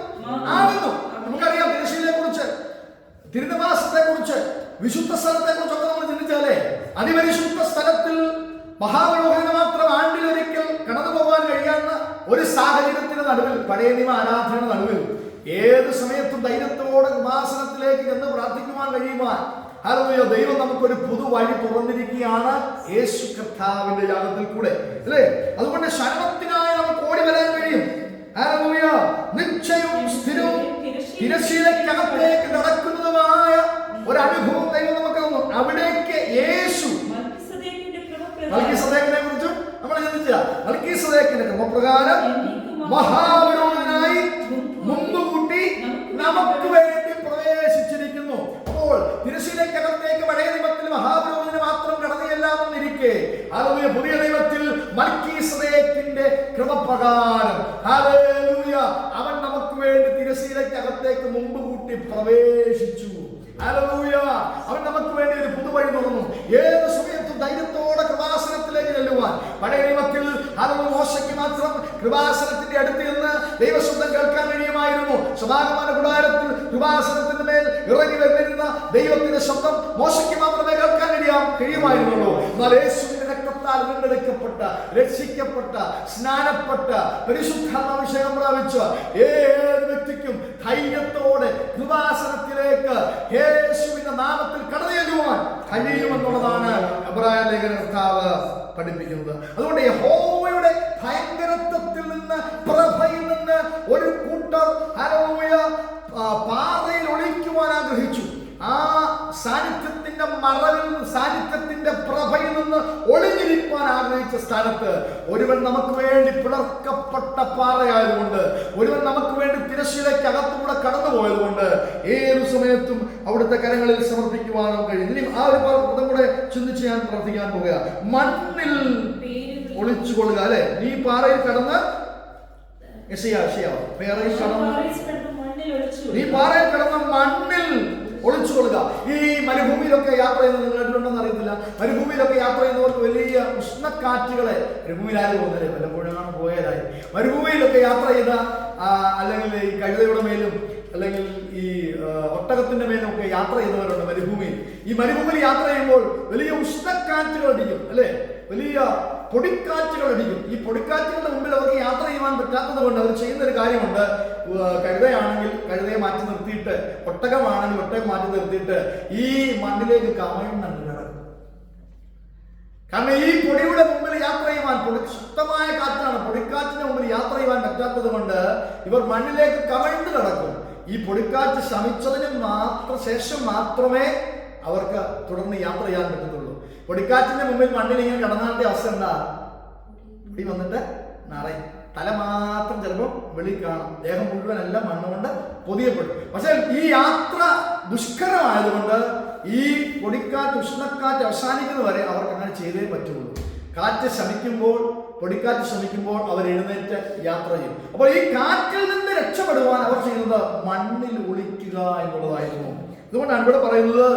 ആകുന്നു. നമുക്കറിയാം തിരശ്ശീലയെ കുറിച്ച്, തിരുനിവാസത്തെ കുറിച്ച്, വിശുദ്ധ സ്ഥലത്തെ കുറിച്ചൊക്കെ നമ്മൾ ചിന്തിച്ചാലേ, അതിപരിശുദ്ധ സ്ഥലത്തിൽ മഹാപുരോഹിതന് മാത്രം ആണ്ടിലൊരിക്കൽ കടന്നു പോകാൻ കഴിയാവുന്ന ഒരു സാഹചര്യത്തിന് നടുവിൽ, പഴയ നിയമ ആരാധനയുടെ നടുവിൽ ഏത് സമയത്തും ധൈര്യത്തോടെ ഉപാസനത്തിലേക്ക് ചെന്ന് പ്രാർത്ഥിക്കുവാൻ കഴിയുവാൻ ഹല്ലേലൂയ, ദൈവം നമുക്കൊരു പുതുവഴി തുറന്നിരിക്കുകയാണ് യേശു കർത്താവിന്റെ യാഗത്തിൽ കൂടെ, അല്ലേ? അതുകൊണ്ട് ശരണത്തിനായി നമുക്ക് ഓടി വരാൻ കഴിയും. ഹല്ലേലൂയ, നിശ്ചയവും സ്ഥിരവും തിരശ്ശീലക്കകത്തേക്ക് നടക്കുന്നതുമായ ഒരു അനുഭവം ദൈവം നമുക്ക് തന്നു. അവിടേക്ക് യേശു മൽക്കീസദേക്കിനെ കുറിച്ചും നമ്മൾ ചിന്തിച്ച, മൽക്കീസദേക്കിന്റെ ക്രമപ്രകാരം മഹാപുരോഹിതനായി മുമ്പുകൂട്ടി നമുക്ക് വേണ്ടി പ്രവേശിച്ചിരിക്കുന്നു. അപ്പോൾ തിരശ്ശീലക്കകത്തേക്ക് പഴയ നിയമത്തിൽ മഹാപുരോഹിതന് മാത്രം കടന്നു ചെല്ലാമെന്നിരിക്കെ, ഹല്ലേലൂയ, പുതിയ നിയമത്തിൽ മൽക്കീസദേക്കിന്റെ ക്രമപ്രകാരം ഹല്ലേലൂയ അവൻ നമുക്ക് വേണ്ടി തിരശ്ശീലക്കകത്തേക്ക് മുമ്പ് കൂട്ടി പ്രവേശിച്ചു. ഹല്ലേലൂയ, അവൻ നമുക്ക് വേണ്ടി ഒരു പുതുവഴി തുറന്നു. ഏത് സമയത്തും ധൈര്യത്തോടെ കൃപാസനത്തിലേക്ക് ചെല്ലുവാൻ. പഴയ നിയമത്തിൽ ഹല്ലേലൂയ മോശയ്ക്ക് മാത്രം കൃപാസനത്തിന്റെ അടുത്ത് നിന്ന് ദൈവശബ്ദം കേൾക്കാൻ കഴിയുമായിരുന്നു. സമാഗമന കൂടാരത്തിൽ കൃപാസനത്തിന്റെ മേൽ ഇറങ്ങി വന്നിരുന്ന ദൈവത്തിന്റെ ശബ്ദം മോശയ്ക്ക് മാത്രമേ കേൾക്കാൻ കഴിയുമായിരുന്നുള്ളൂ. എന്നാൽ യേശുവിന്റെ രക്തത്താൽ വീണ്ടെടുക്കപ്പെട്ട, രക്ഷിക്കപ്പെട്ട, സ്നാനപ്പെട്ട, പരിശുദ്ധാത്മാഭിഷേകം പ്രാപിച്ച ഏത് വ്യക്തിക്കും ധൈര്യത്തോടെ കൃപാസനത്തിലേക്ക് യേശുവിന്റെ നാമത്തിൽ കടന്നു ചെല്ലുവാൻ കഴിയുമെന്നുള്ളതാണ് എബ്രായ ലേഖന കർത്താവ് പഠിപ്പിക്കുന്നത്. അതുകൊണ്ട് യഹോവയുടെ ഭയങ്കരത്വത്തിൽ നിന്ന്, പ്രഭയിൽ നിന്ന് ഒരു കൂട്ടർ ഹല്ലേലൂയ പാറയിൽ ഒളിക്കുവാൻ ആഗ്രഹിച്ചു. ആ സാന്നിധ്യത്തിന്റെ മറവിൽ, സാന്നിധ്യത്തിന്റെ പ്രഭയിൽ നിന്ന് ഒളിഞ്ഞിരിക്കാൻ ആഗ്രഹിച്ച സ്ഥാനത്ത് ഒരുവൻ നമുക്ക് വേണ്ടി പിളർക്കപ്പെട്ട പാറയായതുകൊണ്ട്, ഒരുവൻ നമുക്ക് വേണ്ടി തിരശ്ശീലയ്ക്ക് അകത്തുകൂടെ കടന്നുപോയതുകൊണ്ട് ഏതു സമയത്തും അവിടുത്തെ കരങ്ങളിൽ സമർപ്പിക്കുവാനും കഴിയും. ഇനി ആ ഒരു പദം കൂടെ ചിന്തിച്ച് ഞാൻ പ്രാർത്ഥിക്കാൻ പോകുക. മണ്ണിൽ ഒളിച്ചുകൊള്ളുക, അല്ലെ? നീ പാറയിൽ കടന്ന് നീ പാറയിൽ കടന്ന് മണ്ണിൽ ഒളിച്ചുകൊള്ളുക. ഈ മരുഭൂമിയിലൊക്കെ യാത്ര ചെയ്യുന്നത് നിങ്ങൾ കേട്ടിട്ടുണ്ടെന്ന് അറിയത്തില്ല. മരുഭൂമിയിലൊക്കെ യാത്ര ചെയ്യുന്നവർക്ക് വലിയ ഉഷ്ണക്കാറ്റുകളെ, മരുഭൂമിയിൽ ആരും പോകുന്നില്ലേ, വല്ലപ്പോഴാണ് പോയതായി. മരുഭൂമിയിലൊക്കെ യാത്ര ചെയ്ത അല്ലെങ്കിൽ ഈ കഴുതയുടെ മേലും അല്ലെങ്കിൽ ഈ ഒട്ടകത്തിന്റെ മേലും ഒക്കെ യാത്ര ചെയ്യുന്നവരുണ്ട് മരുഭൂമിയിൽ. ഈ മരുഭൂമിയിൽ യാത്ര ചെയ്യുമ്പോൾ വലിയ ഉഷ്ണക്കാറ്റുകൾ അടിക്കും, അല്ലെ? വലിയ പൊടിക്കാറ്റുകൾ അടിക്കും. ഈ പൊടിക്കാറ്റുകളുടെ മുമ്പിൽ അവർക്ക് യാത്ര ചെയ്യുവാൻ പറ്റാത്തത് കൊണ്ട് അവർ ചെയ്യുന്ന ഒരു കാര്യമുണ്ട്. കഴുതയാണെങ്കിൽ കഴുതയെ മാറ്റി നിർത്തിയിട്ട്, ഒട്ടകമാണെങ്കിൽ ഒട്ടകം മാറ്റി നിർത്തിയിട്ട് ഈ മണ്ണിലേക്ക് കമഴ്ന്നുണ്ട് കിടക്കും. കാരണം ഈ പൊടിയുടെ മുമ്പിൽ യാത്ര ചെയ്യുവാൻ, ശക്തമായ കാറ്റാണ്, പൊടിക്കാറ്റിന്റെ മുമ്പിൽ യാത്ര ചെയ്യുവാൻ പറ്റാത്തത് കൊണ്ട് ഇവർ മണ്ണിലേക്ക് കമഴ്ന്നു കിടക്കും. ഈ പൊടിക്കാറ്റ് ശമിച്ചതിന് ശേഷം മാത്രമേ അവർക്ക് തുടർന്ന് യാത്ര ചെയ്യാൻ പറ്റത്തുള്ളൂ. പൊടിക്കാറ്റിന്റെ മുമ്പിൽ മണ്ണിൽ ഇങ്ങനെ കിടന്നാന്റെ അവസ്ഥ എന്താ? പൊടി വന്നിട്ട് നിറയും, തല മാത്രം ചിലപ്പോൾ വെളി കാണും, ദേഹം മുഴുവനല്ല മണ്ണുകൊണ്ട് പൊതിയപ്പെടും. പക്ഷെ ഈ യാത്ര ദുഷ്കരമായതുകൊണ്ട് ഈ പൊടിക്കാറ്റ്, ഉഷ്ണക്കാറ്റ് അവസാനിക്കുന്നവരെ അവർക്ക് അങ്ങനെ ചെയ്തേ പറ്റുള്ളൂ. കാറ്റ് ശമിക്കുമ്പോൾ, പൊടിക്കാറ്റ് ശമിക്കുമ്പോൾ അവർ എഴുന്നേറ്റ് യാത്ര ചെയ്യും. അപ്പോൾ ഈ കാറ്റിൽ നിന്ന് രക്ഷപ്പെടുവാൻ അവർ ചെയ്യുന്നത് മണ്ണിൽ ഒളിക്കുക എന്നുള്ളതായിരുന്നു. അതുകൊണ്ടാണ് ഇവിടെ പറയുന്നത്,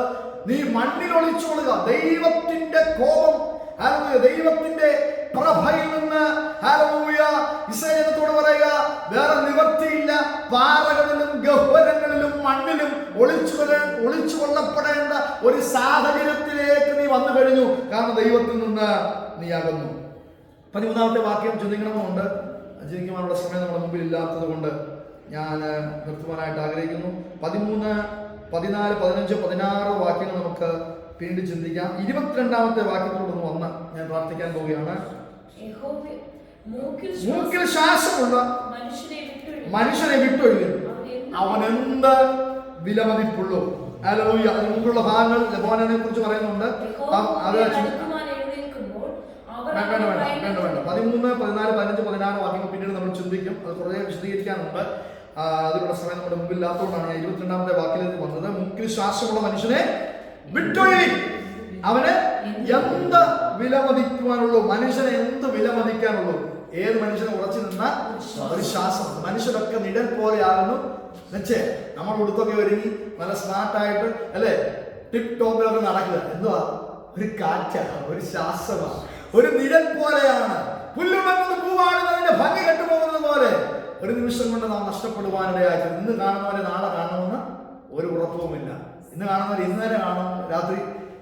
നീ മണ്ണിൽ ഒളിച്ചോളുക. ദൈവത്തിന്റെ കോപം, ഹല്ലേലൂയ, ദൈവത്തിന്റെ പ്രഭയിൽ നിന്ന് ഹല്ലേലൂയ ഇസ്രായേലിനോട് പറയുക, വേറെ നിവർത്തിയില്ല. പാറകളിലും ഗഹ്വരങ്ങളിലും മണ്ണിലും ഒളിച്ചു കൊള്ളപ്പെടേണ്ട ഒരു സാഹചര്യത്തിലേക്ക് നീ വന്നു കഴിഞ്ഞു. കാരണം ദൈവത്തിൽ നിന്ന് നീ അകന്നു. 13-ാമത്തെ വാക്യം ചിന്തിക്കണമെന്നുണ്ട്. ചിന്തിക്കുവാനുള്ള സമയം നമ്മുടെ മുമ്പിൽ ഇല്ലാത്തത് കൊണ്ട് ഞാൻ നിർത്തുവാനായിട്ട് ആഗ്രഹിക്കുന്നു. 13, 14, 15, 16 വാക്യങ്ങൾ നമുക്ക് പിന്നീട് ചിന്തിക്കാം. 22-ാമത്തെ വാക്യത്തിലൂടെ വന്ന് ഞാൻ പ്രാർത്ഥിക്കാൻ പോവുകയാണ്. മൂക്കിൽ ശ്വാസമുള്ള മനുഷ്യനെ വിട്ടൊഴിയും അവൻ എന്ത് വിലമതിപ്പുള്ളൂ. ഹല്ലേലൂയ. അതിന് മുമ്പുള്ള ഭാഗങ്ങൾ ലബോനെ കുറിച്ച് പറയുന്നുണ്ട്. അത് വേണ്ട 13, 14, 15, 16 വാക്യങ്ങൾ പിന്നീട് നമ്മൾ ചിന്തിക്കും. അത് കുറേ വിശദീകരിക്കാനുണ്ട്. അതിനുള്ള സമയം നമ്മുടെ മുമ്പിൽ ഇല്ലാത്തതുകൊണ്ടാണ് ഞാൻ 22-ാമത്തെ വാക്യത്തിലേക്ക് വന്നത്. മൂക്കിൽ ശ്വാസമുള്ള മനുഷ്യനെ വിട്ടൊഴി അവന് എന്ത് വിലമതിക്കുവാനുള്ളൂ? മനുഷ്യനെ എന്ത് വിലമതിക്കാനുള്ളൂ? ഏത് മനുഷ്യനെ ഉറച്ചു നിന്ന ഒരു ശ്വാസം. മനുഷ്യരൊക്കെ നിഴൽ പോലെയാകുന്നു. നമ്മൾ ഉടുത്തൊക്കെ ഒരുങ്ങി നല്ല സ്മാർട്ടായിട്ട്, അല്ലേ, ടിപ് ടോപ്പിലൊക്കെ നടക്കുക. എന്തുവാ? ഒരു കാറ്റാണ്, ഒരു ശ്വാസമാണ്, ഒരു നിഴൽ പോലെയാണ്. പുല്ലുണങ്ങുന്ന പൂവാടുന്നതിന്റെ ഭംഗി കെട്ടുപോകുന്നത് പോലെ ഒരു നിമിഷം കൊണ്ട് നാം നഷ്ടപ്പെടുവാനിടയായിട്ട്. ഇന്ന് കാണുന്നവരെ നാളെ കാണുമെന്ന് ഒരു ഉറപ്പുമില്ല. ഇന്ന് കാണുന്നവരെ ഇന്ന് തന്നെ കാണും, രാത്രി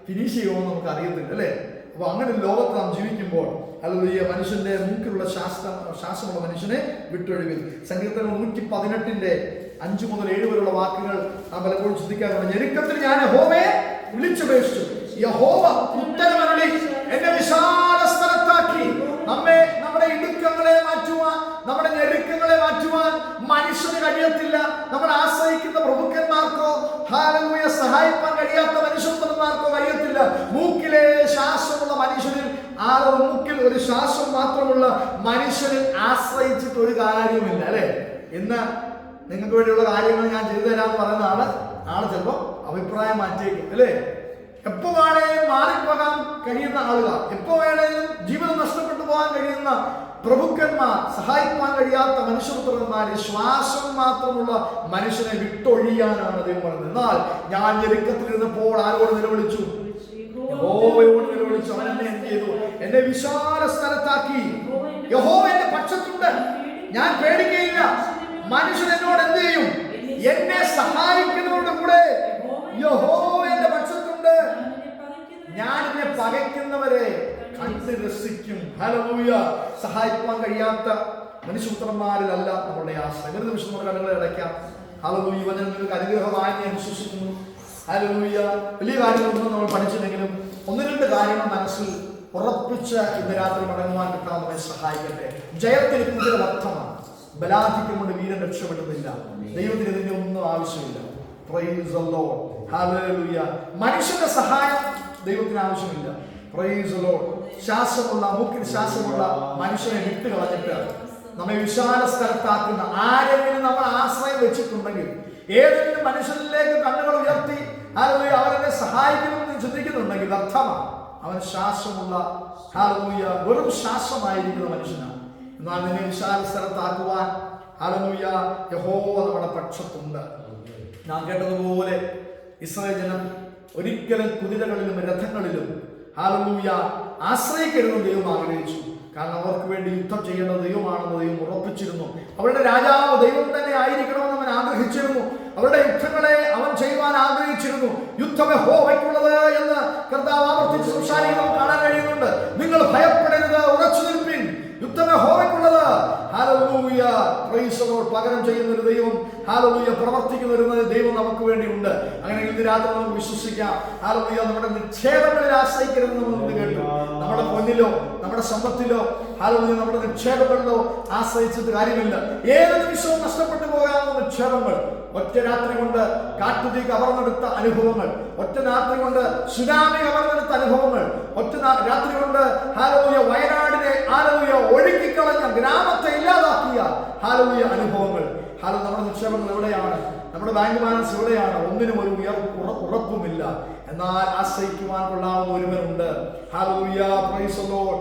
ഫിനിഷ് ചെയ്യുമെന്ന് നമുക്ക് അറിയത്തില്ല, അല്ലേ? അപ്പൊ അങ്ങനെ ഒരു ലോകത്ത് നാം ജീവിക്കുമ്പോൾ അല്ലെങ്കിൽ മനുഷ്യന്റെ മൂക്കിലുള്ള ശ്വാസമുള്ള മനുഷ്യനെ വിട്ടൊഴിവിൽ. സങ്കീർത്തനം 118:5 മുതൽ 7 വരെയുള്ള വാക്കുകൾ നാം പലപ്പോഴും ചിന്തിക്കാറുണ്ട്. ഞെരുക്കത്തിൽ ഞാൻ യഹോവയെ വിളിച്ചപേക്ഷിച്ചു, യഹോവ ഉത്തരമരുളി എന്നെ വിശാല സ്ഥലത്താക്കി. നമ്മുടെ ഇടുക്കങ്ങളെ മാറ്റുവാൻ, നമ്മുടെ ഞെരുക്കങ്ങളെ മാറ്റുവാൻ മനുഷ്യന് കഴിയത്തില്ല. നമ്മൾ ആശ്രയിക്കുന്ന പ്രഭുക്കന്മാർക്കോ ഹല്ലേലൂയ സഹായിക്കാൻ കഴിയാത്ത മനുഷ്യന്മാർക്കോ കഴിയത്തില്ല. മൂക്കിലെ ശ്വാസമുള്ള മനുഷ്യനിൽ, മൂക്കിൽ ഒരു ശ്വാസം മാത്രമുള്ള മനുഷ്യനിൽ ആശ്രയിച്ചിട്ട് ഒരു കാര്യവുമില്ല, അല്ലെ? ഇന്ന് നിങ്ങൾക്ക് വേണ്ടിയുള്ള കാര്യങ്ങൾ ഞാൻ ചെയ്തു തരാമെന്ന് പറയുന്ന ആള് ചിലപ്പോൾ അഭിപ്രായം മാറ്റിയേക്കും, അല്ലേ? എപ്പോ വേണേലും മാറിപ്പോകാൻ കഴിയുന്ന ആളുകൾ, എപ്പോ വേണേലും ജീവിതം നഷ്ടപ്പെട്ടു പോകാൻ കഴിയുന്ന പ്രഭുക്കന്മാർ, സഹായിക്കാൻ കഴിയാത്ത മനുഷ്യപുത്രന്മാരെ, ശ്വാസം മാത്രമുള്ള മനുഷ്യനെ വിട്ടൊഴിയാനാണ് ദൈവം പറഞ്ഞത്. എന്നാൽ ഞാൻ ഞെരുക്കത്തിലിരുന്നപ്പോൾ ആരോട് നിലവിളിച്ചു? യഹോവയോട് നിലവിളിച്ചു. അവൻ എന്നെ എന്ത് ചെയ്തു? എന്നെ വിശാല സ്ഥലത്താക്കി. യഹോവ എന്റെ പക്ഷത്തുണ്ട്, ഞാൻ പേടിക്കയില്ല. മനുഷ്യൻ എന്നോട് എന്ത് ചെയ്യും? എന്നെ സഹായിക്കുന്നവരുടെ കൂടെ യഹോവ എന്റെ പക്ഷത്തുണ്ട്. ഞാൻ എന്നെ പകയ്ക്കുന്നവരെ കണ്ട് രസിക്കും. ഹല്ലേലൂയ. സഹായിക്കാൻ കഴിയാത്ത മനുഷ്യപുത്രന്മാരിലല്ല നമ്മളുടെ ആശ്രയം. ഒരു നിമിഷം നമ്മുടെ കണ്ണുകളെ അടയ്ക്കാം. ഹല്ലേലൂയ. ഈ വചനം നിങ്ങൾക്ക് അനുഗ്രഹമായി ഞാൻ വിശ്വസിക്കുന്നു. ഹല്ലേലൂയ. വലിയ കാര്യങ്ങളൊന്നും നമ്മൾ പഠിച്ചില്ലെങ്കിലും 1-2 കാര്യങ്ങൾ മനസ്സിൽ ഉറപ്പിച്ച് ഇന്ന് രാത്രി മടങ്ങുവാൻ കിട്ടാൻ നമ്മെ സഹായിക്കട്ടെ. ജയത്തിന് കുതിര വ്യക്തമാണ്, ബലാധിക്യം കൊണ്ട് വീരൻ രക്ഷപ്പെടുന്നില്ല. ദൈവത്തിന് ഇതിന്റെ ഒന്നും ആവശ്യമില്ല. Praise the Lord. ഹല്ലേലൂയ. മനുഷ്യന്റെ സഹായം ദൈവത്തിന് ആവശ്യമില്ല. Praise the Lord. ശ്വാസമുള്ള, മൂക്കിൽ ശ്വാസമുള്ള മനുഷ്യനെ വിട്ട് കളഞ്ഞിട്ട് നമ്മെ വിശാല സ്ഥലത്താക്കുന്ന ആരെങ്കിലും നമ്മൾ ആശ്രയം വെച്ചിട്ടുണ്ടെങ്കിൽ, ഏതെങ്കിലും മനുഷ്യനിലേക്ക് കണ്ണുകൾ ഉയർത്തി അവരെ സഹായിക്കണമെന്ന് ചിന്തിക്കുന്നുണ്ടെങ്കിൽ അർത്ഥമാണ് അവൻ ശ്വാസമുള്ള, ഹല്ലേലൂയ, വെറും ശ്വാസമായിരിക്കുന്ന മനുഷ്യനാണ്. എന്നാൽ നിന്നെ വിശാല സ്ഥലത്താക്കുവാൻ ഹല്ലേലൂയ യഹോവ നമ്മുടെ പക്ഷത്തുണ്ട്. നാം കേട്ടതുപോലെ ഇസ്രായേൽ ജനം ഒരിക്കലും കുതിരകളിലും രഥങ്ങളിലും ഹല്ലേലൂയ ആശ്രയിക്കരുതെന്ന് ദൈവം ആഗ്രഹിച്ചു. കാരണം അവർക്ക് വേണ്ടി യുദ്ധം ചെയ്യേണ്ട ദൈവമാണെന്ന് ദൈവം ഉറപ്പിച്ചിരുന്നു. അവരുടെ രാജാവ് ദൈവം തന്നെ ആയിരിക്കണമെന്ന് അവൻ ആഗ്രഹിച്ചിരുന്നു. അവരുടെ യുദ്ധങ്ങളെ അവൻ ചെയ്യുവാൻ ആഗ്രഹിച്ചിരുന്നു. യുദ്ധം യഹോവയ്ക്കുള്ളത് എന്ന് കർത്താവ് ആവർത്തിച്ച് സംസാരിക്കുന്നത് കാണാൻ കഴിയുന്നുണ്ട്. നിങ്ങൾ ഭയപ്പെടരുത്, ഉറച്ചു നിൽപ്പിൻ, യുദ്ധം യഹോവയ്ക്കുള്ളത്. ഹല്ലേലൂയ. Praise the Lord. പകരം ചെയ്യുന്ന ഒരു ദൈവം, ഹല്ലേലൂയ, പ്രവർത്തിക്കുന്ന ഒരു ദൈവം നമുക്ക് വേണ്ടി ഉണ്ട്. അങ്ങനെ ഇന്ന് രാത്രി നമുക്ക് വിശ്വസിക്കാം. ഹല്ലേലൂയ. നമ്മുടെ നിക്ഷേപങ്ങളിൽ ആശ്രയിക്കരുത് നമ്മൾ കേട്ടു. നമ്മുടെ പൊന്നിലോ നമ്മുടെ സമ്പത്തിലോ ഹല്ലേലൂയ നമ്മുടെ നിക്ഷേപങ്ങളിലോ ആശ്രയിച്ചിട്ട് കാര്യമില്ല. ഏത് നിമിഷവും നഷ്ടപ്പെട്ടു പോകാവുന്ന നിക്ഷേപങ്ങൾ, ഒറ്റ രാത്രി കൊണ്ട് കാട്ടുതീ കവർന്നെടുത്ത അനുഭവങ്ങൾ, ഒറ്റ രാത്രി കൊണ്ട് സുനാമി കവർന്നെടുത്ത അനുഭവങ്ങൾ, ഒറ്റ രാത്രി കൊണ്ട് ഹല്ലേലൂയ വയനാടിനെ ഹല്ലേലൂയ ഒഴുക്കിക്കളഞ്ഞ ഗ്രാമത്തെ ഇല്ലാതാക്കിയ ഹല്ലേലൂയ അനുഭവങ്ങൾ. ഹല്ലേലൂയ. നമ്മുടെ നിക്ഷേപങ്ങൾ എവിടെയാണ്? നമ്മുടെ ബാങ്ക് ബാലൻസ് എവിടെയാണ്? ഒന്നിനും ഒരു ഉറപ്പുമില്ല. എന്നാൽ ആശ്രയിക്കുവാൻ കൊള്ളാവുന്ന ഒരുവനുണ്ട്. ഹല്ലേലൂയ. Praise the Lord.